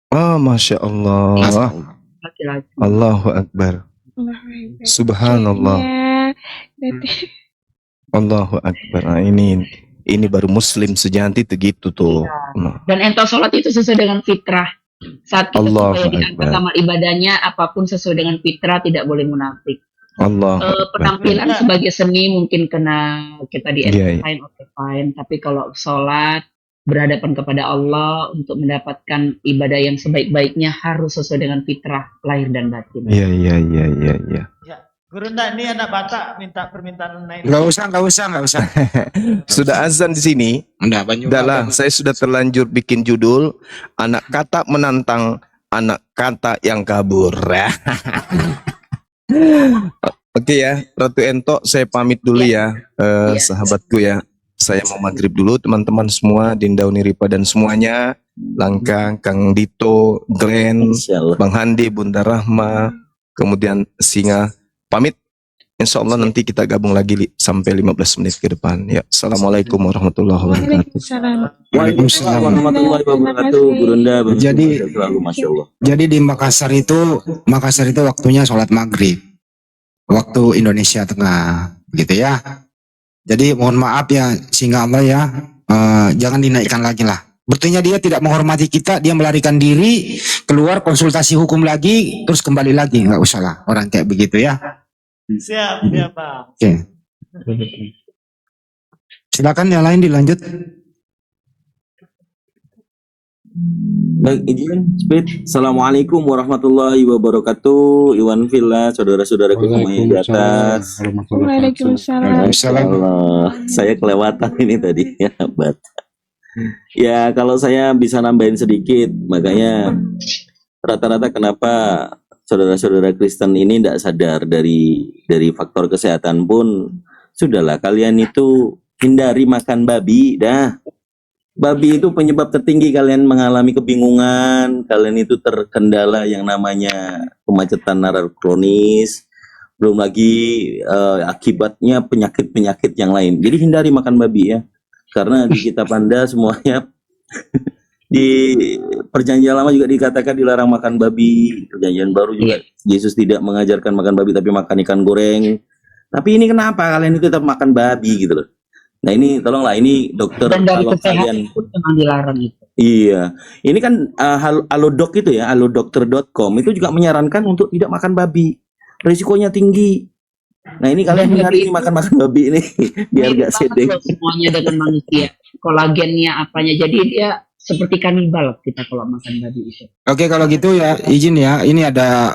Oh, Masya Allah.
Laki-laki.
Allahu Akbar. Subhanallah.
Ya, berarti
Allahu Akbar. Nah, ini baru Muslim sejati tuh gitu tuh. Nah,
Dan ento sholat itu sesuai dengan fitrah. Saat kita
Allahu
supaya diangkat
Akbar.
kamar ibadahnya, apapun sesuai dengan fitrah, tidak boleh munafik.
Allahu Akbar.
Penampilan sebagai seni mungkin kena kita di
Iya, iya.
fine, oke fine. Tapi kalau sholat berhadapan kepada Allah untuk mendapatkan ibadah yang sebaik-baiknya harus sesuai dengan fitrah lahir dan batin.
Iya, iya, iya, iya, iya.
Guru Nda, ini anak Batak minta permintaan naik.
Nggak usah.
Sudah azan di sini.
Udah banyak.
Udah lah, saya sudah terlanjur bikin judul anak kata menantang anak kata yang kabur. Oke ya, Ratu Ento, saya pamit dulu ya, sahabatku ya. Saya mau maghrib dulu, teman-teman semua, Dinda Uniripa dan semuanya, Langka, Kang Dito, Glenn, Bang Handi, Bunda Rahma, kemudian Singa, pamit. Insya Allah nanti kita gabung lagi sampai 15 menit ke depan. Ya, Assalamualaikum warahmatullahi wabarakatuh.
Waalaikumsalam.
Waalaikumsalam
warahmatullahi wabarakatuh.
Jadi
Masya Allah.
Jadi di Makassar itu waktunya sholat maghrib, waktu Indonesia Tengah, gitu ya. Jadi mohon maaf ya, sehingga Allah ya, jangan dinaikkan lagi lah. Berarti dia tidak menghormati kita, dia melarikan diri, keluar konsultasi hukum lagi, terus kembali lagi, nggak usah lah orang kayak begitu ya.
Siap, ya Bang.
Oke. Silakan yang lain dilanjut.
Baik, izin speed. Assalamualaikum warahmatullahi wabarakatuh. Iwan Villa, saudara-saudaraku semuanya di atas.
Waalaikumsalam.
Allah, saya kelewatan ini tadi ya, Bat. Ya, kalau saya bisa nambahin sedikit, makanya rata-rata kenapa saudara-saudara Kristen ini tidak sadar dari faktor kesehatan pun, sudahlah kalian itu hindari makan babi dah. Babi itu penyebab tertinggi kalian mengalami kebingungan, kalian itu terkendala yang namanya kemacetan narar kronis, belum lagi akibatnya penyakit-penyakit yang lain. Jadi hindari makan babi ya, karena di kitab Anda semuanya di perjanjian lama juga dikatakan dilarang makan babi, perjanjian baru juga Yesus tidak mengajarkan makan babi tapi makan ikan goreng. Tapi ini kenapa kalian itu tetap makan babi gitu loh? Nah ini tolonglah, ini dokter,
Dan dari
kalau
kesehatan
kalian
pun memang dilarang itu.
iya, ini kan Halodoc itu ya, halodokter.com itu juga menyarankan untuk tidak makan babi, risikonya tinggi. Nah ini kalian hindari ini makan babi ini biar
Mirip
gak
banget
sedih.
loh semuanya dengan manusia. Kolagennya apanya, jadi dia seperti kanibal kita kalau makan babi itu.
Oke, kalau gitu ya izin ya, ini ada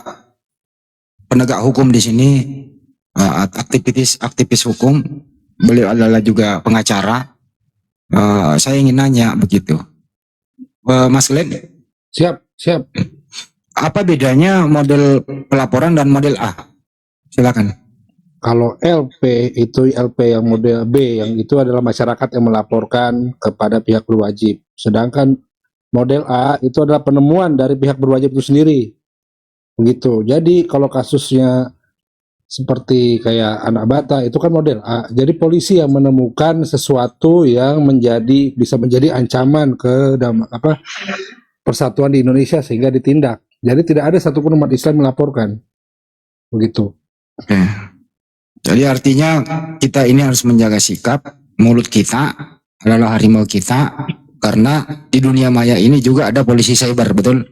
penegak hukum di sini, aktivis hukum. Beliau adalah juga pengacara. Saya ingin nanya begitu, Mas Glenn.
Siap.
Apa bedanya model pelaporan dan model A? Silakan.
Kalau LP itu LP yang model B, yang itu adalah masyarakat yang melaporkan kepada pihak berwajib. Sedangkan model A itu adalah penemuan dari pihak berwajib itu sendiri. Begitu. Jadi kalau kasusnya seperti kayak anak Bata itu kan model A. Jadi polisi yang menemukan sesuatu yang bisa menjadi ancaman ke persatuan di Indonesia sehingga ditindak. Jadi tidak ada satupun umat Islam melaporkan. Begitu.
Oke. Jadi artinya kita ini harus menjaga sikap, mulut kita adalah harimau kita, karena di dunia maya ini juga ada polisi cyber, betul?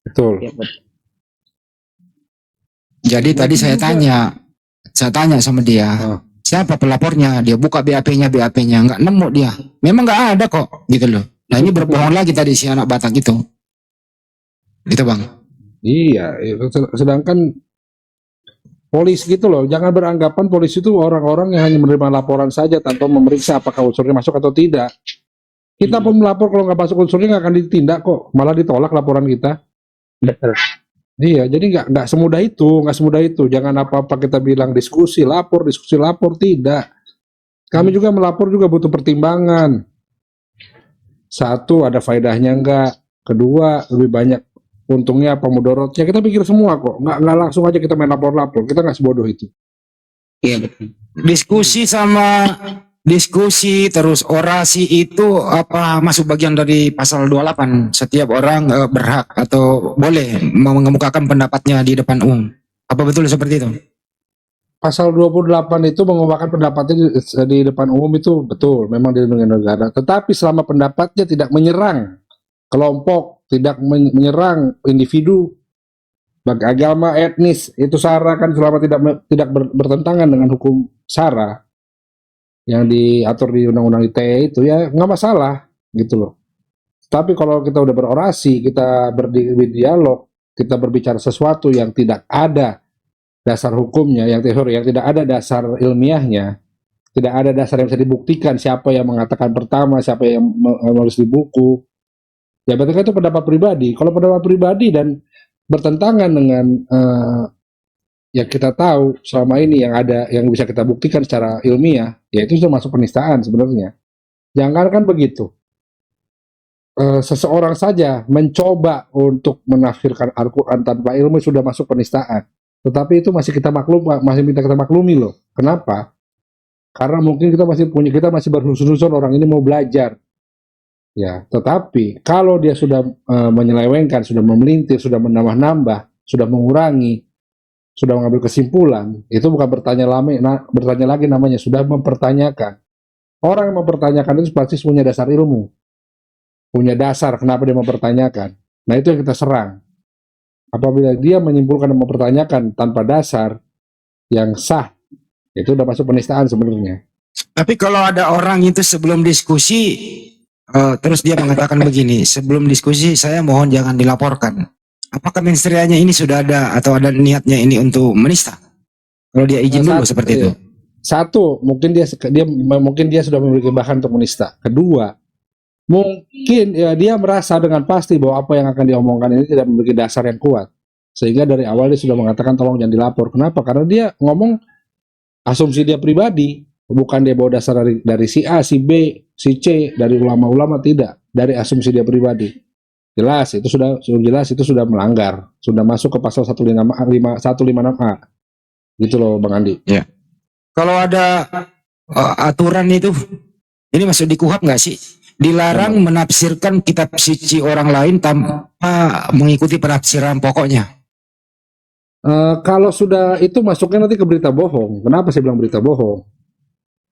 Betul.
Jadi tadi saya tanya sama dia, siapa pelapornya? Dia buka BAP-nya, nggak nemu dia. Memang nggak ada kok, gitu loh. Nah ini berbohong lagi tadi si anak Batak itu, gitu Bang.
Iya, sedangkan polisi gitu loh, jangan beranggapan polisi itu orang-orang yang hanya menerima laporan saja tanpa memeriksa apakah unsurnya masuk atau tidak. Kita pun melapor, kalau nggak masuk unsurnya nggak akan ditindak kok, malah ditolak laporan kita.
Betul.
Iya, jadi nggak semudah itu. Jangan apa-apa kita bilang diskusi lapor, tidak. Kami juga melapor juga butuh pertimbangan. Satu, ada faedahnya enggak. Kedua, lebih banyak untungnya apa mudorotnya. Kita pikir semua kok. Nggak langsung aja kita main lapor-lapor. Kita nggak sebodoh itu.
Iya betul.
Diskusi sama diskusi terus orasi itu apa masuk bagian dari pasal 28? Setiap orang berhak atau boleh mengemukakan pendapatnya di depan umum. Apa betul seperti itu?
Pasal 28 itu mengemukakan pendapatnya di depan umum itu betul, memang dilindungi negara. Tetapi selama pendapatnya tidak menyerang kelompok, tidak menyerang individu, bagi agama, etnis, itu SARA kan selama tidak bertentangan dengan hukum SARA yang diatur di Undang-Undang ITE itu ya nggak masalah gitu loh. Tapi kalau kita udah berorasi, kita berdialog, kita berbicara sesuatu yang tidak ada dasar hukumnya, yang tidak ada dasar ilmiahnya, tidak ada dasar yang bisa dibuktikan, siapa yang mengatakan pertama, siapa yang menulis di buku, ya berarti kan itu pendapat pribadi. Kalau pendapat pribadi dan bertentangan dengan yang kita tahu selama ini yang ada, yang bisa kita buktikan secara ilmiah, ya itu sudah masuk penistaan sebenarnya. Jangan kan begitu. Seseorang saja mencoba untuk menafsirkan Al-Quran tanpa ilmu sudah masuk penistaan. Tetapi itu masih kita maklumi loh. Kenapa? Karena mungkin kita masih berhusnuzon orang ini mau belajar. Ya, tetapi kalau dia sudah menyelewengkan, sudah memelintir, sudah menambah-nambah, sudah mengurangi, sudah mengambil kesimpulan, itu bukan bertanya lagi namanya, sudah mempertanyakan. Orang yang mempertanyakan itu pasti punya dasar ilmu, punya dasar kenapa dia mempertanyakan. Nah itu yang kita serang. Apabila dia menyimpulkan dan mempertanyakan tanpa dasar yang sah, itu udah masuk penistaan sebenarnya.
Tapi kalau ada orang itu sebelum diskusi terus dia mengatakan begini, sebelum diskusi saya mohon jangan dilaporkan. Apakah mensreanya ini sudah ada atau ada niatnya ini untuk menista? Kalau dia izin dulu seperti itu.
Satu, mungkin dia sudah memiliki bahan untuk menista. Kedua, mungkin ya dia merasa dengan pasti bahwa apa yang akan diomongkan ini tidak memiliki dasar yang kuat. Sehingga dari awal dia sudah mengatakan tolong jangan dilapor. Kenapa? Karena dia ngomong asumsi dia pribadi. Bukan dia bawa dasar dari si A, si B, si C, dari ulama-ulama, tidak. Dari asumsi dia pribadi. Jelas itu sudah melanggar, sudah masuk ke pasal 156A. Gitu loh Bang Andi.
Ya. Kalau ada aturan itu, ini masuk di KUHP nggak sih? Dilarang menafsirkan kitab suci orang lain tanpa mengikuti penafsiran pokoknya.
Kalau sudah itu masuknya nanti ke berita bohong. Kenapa saya bilang berita bohong?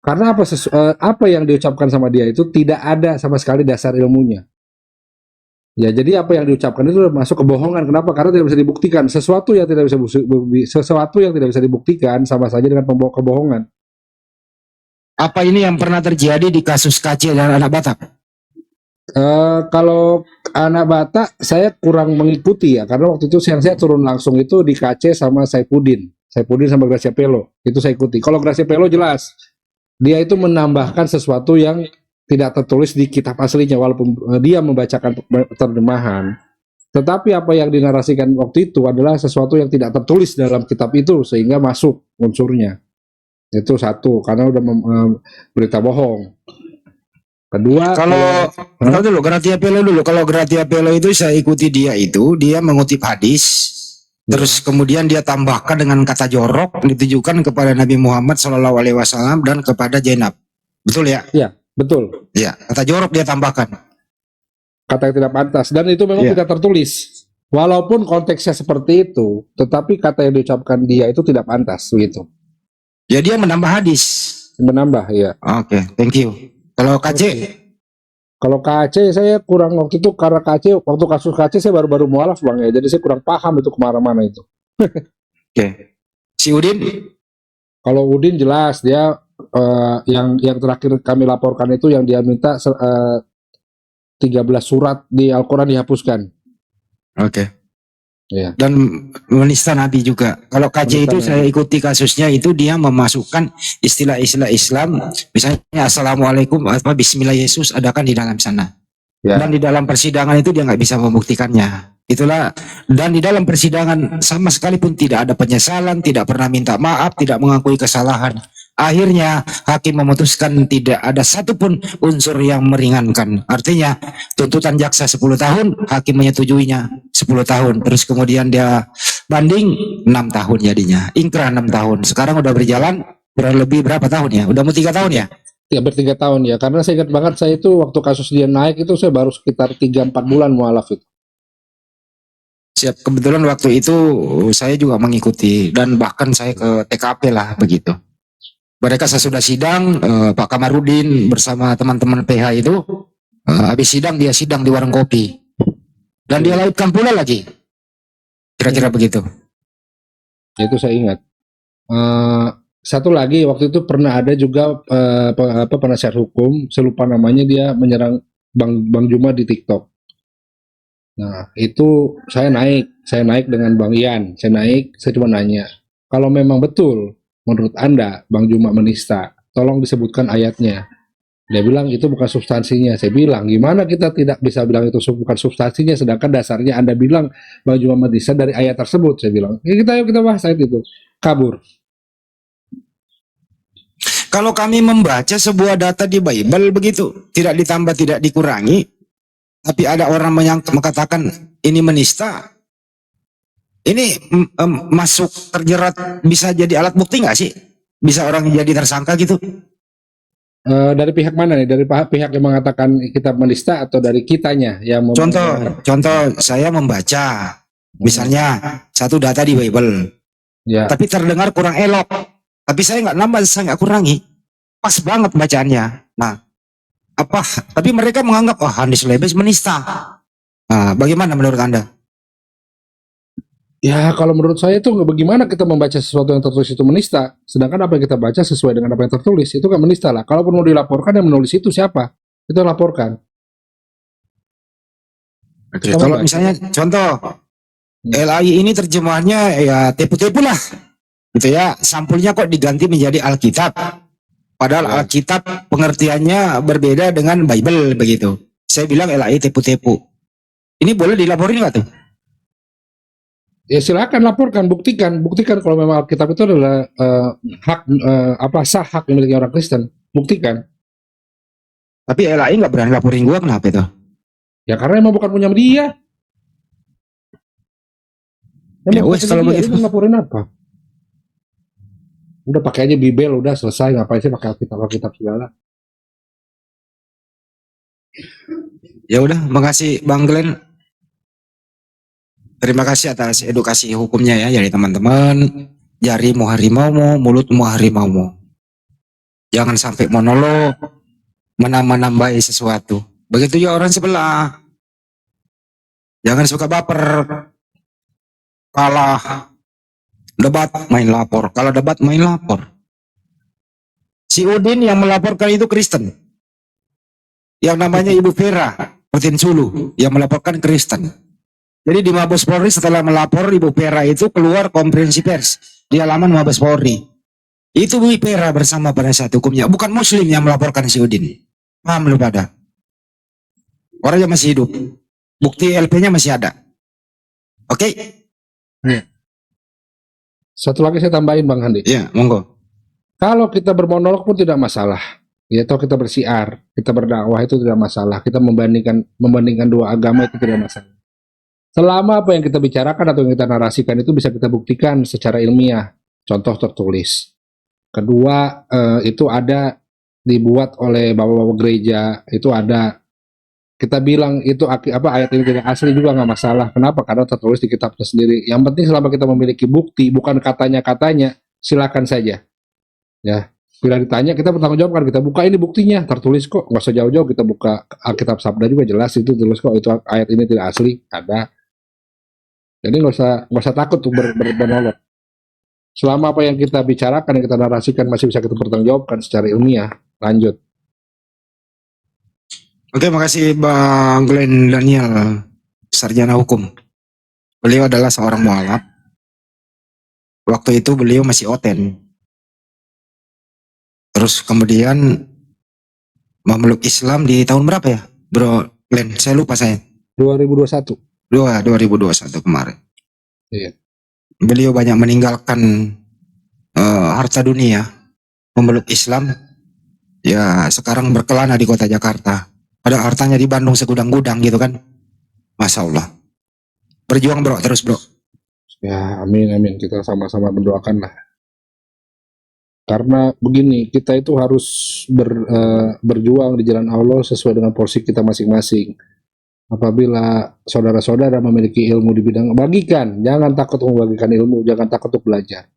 Karena apa yang diucapkan sama dia itu tidak ada sama sekali dasar ilmunya. Ya, jadi apa yang diucapkan itu masuk kebohongan. Kenapa? Karena tidak bisa dibuktikan. Sesuatu yang tidak bisa dibuktikan sama saja dengan pembawa kebohongan.
Apa ini yang pernah terjadi di kasus KC dan anak Batak?
Kalau anak Batak saya kurang mengikuti ya, karena waktu itu saya turun langsung itu di KC sama Saipudin sama Gracia Pelo. Itu saya ikuti. Kalau Gracia Pelo jelas dia itu menambahkan sesuatu yang tidak tertulis di kitab aslinya, walaupun dia membacakan terjemahan. Tetapi apa yang dinarasikan waktu itu adalah sesuatu yang tidak tertulis dalam kitab itu, sehingga masuk unsurnya. Itu satu, karena udah berita bohong. Kedua,
kalau Gracia Pelo dulu. Kalau Gracia Pelo itu saya ikuti dia mengutip hadis, terus kemudian dia tambahkan dengan kata jorok ditujukan kepada Nabi Muhammad SAW dan kepada Zainab. Betul ya?
Iya. Betul.
Ya, kata jorok dia tambahkan.
Kata yang tidak pantas. Dan itu memang tidak tertulis. Walaupun konteksnya seperti itu, tetapi kata yang diucapkan dia itu tidak pantas, begitu.
Ya, dia menambah hadis.
Menambah, ya.
Oke, thank you. Kalau KC?
Kalau KC saya kurang waktu itu, karena KC, waktu kasus KC saya baru-baru mualaf Bang ya. Jadi saya kurang paham itu kemana-mana itu.
Oke. Si Udin?
Kalau Udin jelas dia yang terakhir kami laporkan itu yang dia minta 13 surat di Al-Quran dihapuskan.
Oke.
Ya.
Dan menista Nabi juga. Kalau KJ itu saya ikuti kasusnya itu dia memasukkan istilah-istilah Islam, misalnya Assalamualaikum atau Bismillah Yesus adakan di dalam sana. Ya. Dan di dalam persidangan itu dia nggak bisa membuktikannya. Itulah, dan di dalam persidangan sama sekali pun tidak ada penyesalan, tidak pernah minta maaf, tidak mengakui kesalahan. Akhirnya hakim memutuskan tidak ada satupun unsur yang meringankan. Artinya tuntutan jaksa 10 tahun, hakim menyetujuinya 10 tahun. Terus kemudian dia banding 6 tahun jadinya. Ingkrah 6 tahun. Sekarang udah berjalan kurang lebih berapa tahun ya? Udah mau 3 tahun ya?
hampir 3 tahun ya, karena saya ingat banget saya itu waktu kasus dia naik itu saya baru sekitar 3-4 bulan mualaf itu.
Siap, kebetulan waktu itu saya juga mengikuti dan bahkan saya ke TKP lah begitu. Mereka sesudah sidang, Pak Kamarudin bersama teman-teman PH itu, habis sidang dia sidang di warung kopi. Dan dia lautkan pula lagi. Kira-kira begitu.
Itu saya ingat. Satu lagi waktu itu pernah ada juga penasihat hukum, saya lupa namanya, dia menyerang Bang Juma di TikTok. Nah itu saya naik dengan Bang Ian, saya cuma nanya, kalau memang betul menurut Anda Bang Juma menista, tolong disebutkan ayatnya. Dia bilang itu bukan substansinya. Saya bilang gimana kita tidak bisa bilang itu bukan substansinya, sedangkan dasarnya Anda bilang Bang Juma menista dari ayat tersebut. Saya bilang ya kita bahas ayat itu, kabur.
Kalau kami membaca sebuah data di Bible begitu, tidak ditambah, tidak dikurangi, tapi ada orang mengatakan ini menista, ini masuk terjerat, bisa jadi alat bukti nggak sih? Bisa orang jadi tersangka gitu?
Dari pihak mana nih? Dari pihak yang mengatakan kita menista atau dari kitanya yang
Contoh saya membaca, misalnya satu data di Bible,
ya.
Tapi terdengar kurang elok. Tapi saya nggak nambah, saya nggak kurangi, pas banget bacaannya. Nah, tapi mereka menganggap Hannes Lebes menista. Nah, bagaimana menurut Anda?
Ya kalau menurut saya itu bagaimana kita membaca sesuatu yang tertulis itu menista, sedangkan apa yang kita baca sesuai dengan apa yang tertulis itu kan menista lah. Kalaupun mau dilaporkan, yang menulis itu siapa? Itu laporkan.
Oke, kalau misalnya contoh LAI ini terjemahannya ya tepu-tepu lah, gitu ya. Sampulnya kok diganti menjadi Alkitab, padahal Alkitab pengertiannya berbeda dengan Bible begitu. Saya bilang LAI tepu-tepu. Ini boleh dilaporin nggak tuh?
Ya silakan laporkan, buktikan kalau memang Alkitab itu adalah sah hak yang dimiliki orang Kristen, buktikan.
Tapi LAI nggak berani laporin gua, kenapa itu?
Ya karena emang bukan punya dia.
Ya wes kalau begitu
laporin apa? Udah pakai aja Bible, udah selesai, ngapain sih pakai Alkitab segala?
Ya udah, makasih Bang Glenn. Terima kasih atas edukasi hukumnya ya dari teman-teman. Jarimu harimaumu, mulutmu harimaumu. Jangan sampai monolog, menambah-nambahi sesuatu. Begitu juga orang sebelah. Jangan suka baper. Kalah debat main lapor. Kalau debat main lapor. Si Udin yang melaporkan itu Kristen. Yang namanya Ibu Vera Putin Sulu yang melaporkan Kristen. Jadi di Mabes Polri setelah melapor Ibu Vera itu keluar konferensi pers di halaman Mabes Polri. Itu Bu Vera bersama penasihat hukumnya, bukan Muslim yang melaporkan si Udin. Paham lu pada? Orangnya masih hidup, bukti LP-nya masih ada. Oke?
Satu lagi saya tambahin Bang Handi.
Ya, monggo.
Kalau kita bermonolog pun tidak masalah. Ya, atau kita bersiar, kita berdakwah itu tidak masalah. Kita membandingkan dua agama itu tidak masalah. Selama apa yang kita bicarakan atau yang kita narasikan itu bisa kita buktikan secara ilmiah, contoh tertulis. Kedua, itu ada dibuat oleh bapak-bapak gereja, itu ada. Kita bilang itu ayat ini tidak asli juga nggak masalah. Kenapa? Karena tertulis di kitabnya sendiri. Yang penting selama kita memiliki bukti, bukan katanya-katanya, silakan saja. Ya, bila ditanya kita bertanggung jawab kan, kita buka ini buktinya, tertulis kok, nggak usah jauh-jauh, kita buka Alkitab Sabda juga jelas itu tulis kok, itu ayat ini tidak asli, ada. Jadi nggak usah takut untuk bermonolog. Selama apa yang kita bicarakan, yang kita narasikan masih bisa kita bertanggungjawabkan secara ilmiah. Lanjut.
Oke, makasih Bang Glenn Daniel, sarjana hukum. Beliau adalah seorang mualaf. Waktu itu beliau masih oten. Terus kemudian memeluk Islam di tahun berapa ya, Bro Glenn? Saya lupa saya.
2021.
2021 kemarin.
Iya.
Beliau banyak meninggalkan harta dunia, memeluk Islam. Ya sekarang berkelana di kota Jakarta. Ada hartanya di Bandung segudang-gudang gitu kan. Masya Allah. Berjuang bro, terus bro.
Ya amin. Kita sama-sama mendoakan lah. Karena begini, kita itu harus berjuang di jalan Allah sesuai dengan porsi kita masing-masing. Apabila saudara-saudara memiliki ilmu di bidang, bagikan, jangan takut membagikan ilmu, jangan takut untuk belajar.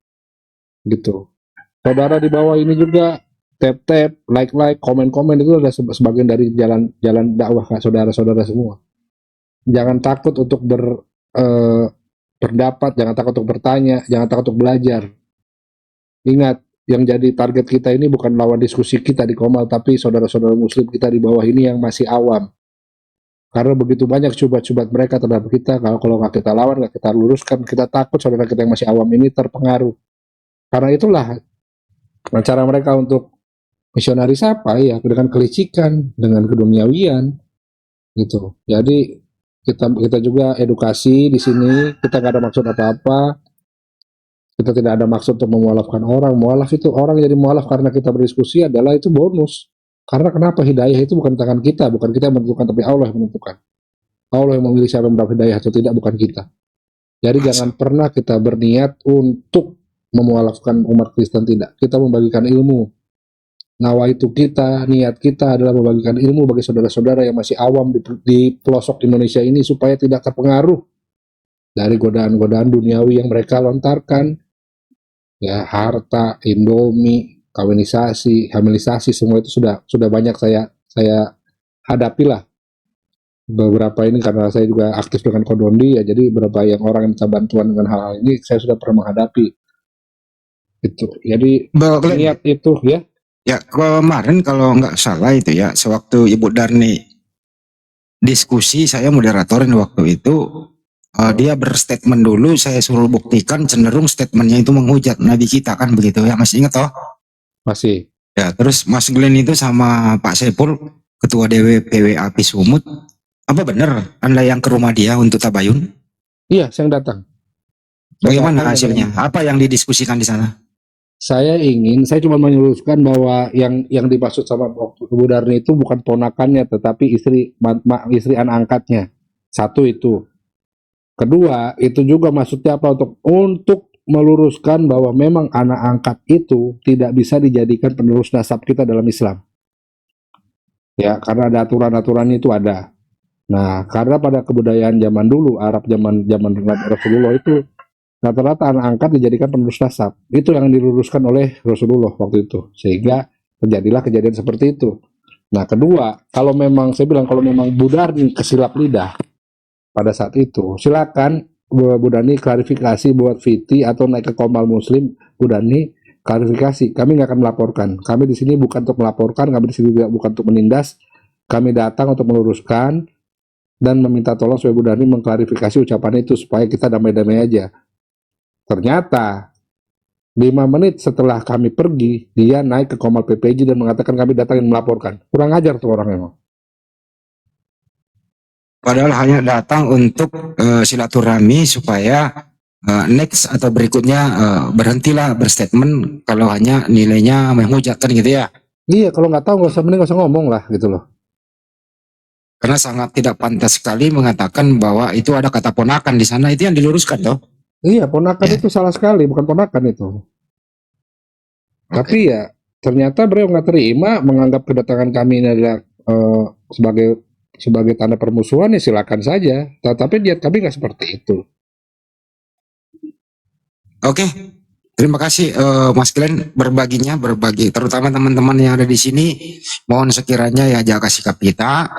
Gitu. Saudara di bawah ini juga tap, like, komen itu adalah sebagian dari jalan dakwah saudara-saudara semua. Jangan takut untuk berpendapat, jangan takut untuk bertanya, jangan takut untuk belajar. Ingat, yang jadi target kita ini bukan lawan diskusi kita di Komal, tapi saudara-saudara muslim kita di bawah ini yang masih awam. Karena begitu banyak cubat-cubat mereka terhadap kita, kalau nggak kita lawan, nggak kita luruskan, kita takut saudara kita yang masih awam ini terpengaruh. Karena itulah cara mereka untuk misionaris apa ya, dengan kelicikan, dengan keduniawian, gitu. Jadi kita juga edukasi di sini, kita nggak ada maksud apa-apa, kita tidak ada maksud untuk memualafkan orang. Mualaf itu orang jadi mualaf karena kita berdiskusi adalah itu bonus. Karena kenapa hidayah itu bukan tangan kita, bukan kita yang menentukan, tapi Allah yang menentukan. Allah yang memilih siapa yang mendapat hidayah atau tidak, bukan kita. Jadi jangan pernah kita berniat untuk memualafkan umat Kristen, tidak. Kita membagikan ilmu. Nawaitu kita, niat kita adalah membagikan ilmu bagi saudara-saudara yang masih awam di pelosok Indonesia ini supaya tidak terpengaruh dari godaan-godaan duniawi yang mereka lontarkan. Ya, harta, Indomie, kawinisasi, hamilisasi, semua itu sudah banyak saya hadapi lah. Beberapa ini karena saya juga aktif dengan Kodondi ya, jadi beberapa yang orang yang minta bantuan dengan hal-hal ini saya sudah pernah menghadapi. Itu. Jadi niat itu ya.
Ya kemarin kalau nggak salah itu ya, sewaktu Ibu Darni diskusi, saya moderatorin waktu itu, dia berstatement dulu, saya suruh buktikan, cenderung statementnya itu menghujat Nabi kita, kan begitu ya, masih ingat toh?
Masih.
Ya, terus Mas Glenn itu sama Pak Sepul, Ketua DPW API Sumut, apa benar Anda yang ke rumah dia untuk tabayun?
Iya, saya yang datang.
Bagaimana hasilnya? Apa yang didiskusikan di sana?
Saya cuma menyuruhkan bahwa yang dimaksud sama Ibu Darni itu bukan ponakannya, tetapi istri anak angkatnya. Satu itu. Kedua, itu juga maksudnya apa, untuk meluruskan bahwa memang anak angkat itu tidak bisa dijadikan penerus nasab kita dalam Islam. Ya, karena ada aturan-aturannya itu ada. Nah, karena pada kebudayaan zaman dulu, Arab zaman Rasulullah itu, rata-rata anak angkat dijadikan penerus nasab. Itu yang diluruskan oleh Rasulullah waktu itu. Sehingga terjadilah kejadian seperti itu. Nah, kedua, kalau memang Bu Darni kesilap lidah pada saat itu, silakan Bu Dani klarifikasi buat Viti atau naik ke Komal Muslim. Bu Dani klarifikasi, kami nggak akan melaporkan. Kami di sini bukan untuk melaporkan, kami di sini bukan untuk menindas. Kami datang untuk meluruskan dan meminta tolong supaya Bu Dani mengklarifikasi ucapan itu supaya kita damai-damai aja. Ternyata 5 menit setelah kami pergi, dia naik ke Komal PPJ dan mengatakan kami datang dan melaporkan. Kurang ajar tuh orang emang.
Padahal hanya datang untuk silaturahmi supaya next atau berikutnya berhentilah berstatement kalau hanya nilainya menghujatkan gitu ya.
Iya, kalau nggak tahu nggak usah ngomong lah gitu loh.
Karena sangat tidak pantas sekali mengatakan bahwa itu ada kata ponakan di sana, itu yang diluruskan toh.
Iya, ponakan itu salah sekali, bukan ponakan itu. Tapi ya ternyata beliau nggak terima, menganggap kedatangan kami ini adalah sebagai tanda permusuhan, ya silakan saja. Tapi niat kami nggak seperti itu.
Oke, terima kasih Mas Glenn berbagi, terutama teman-teman yang ada di sini. Mohon sekiranya ya jaga sikap kita,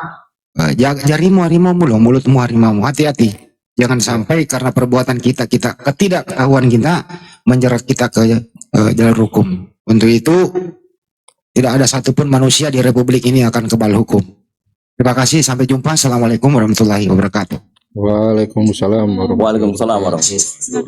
jarimu harimau loh, mulutmu harimau, hati-hati. Jangan sampai karena perbuatan kita ketidaktahuan kita menjerat kita ke jalur hukum. Untuk itu tidak ada satupun manusia di Republik ini akan kebal hukum. Terima kasih, sampai jumpa. Assalamualaikum warahmatullahi wabarakatuh.
Waalaikumsalam warahmatullahi wabarakatuh.
Waalaikumsalam warahmatullahi wabarakatuh.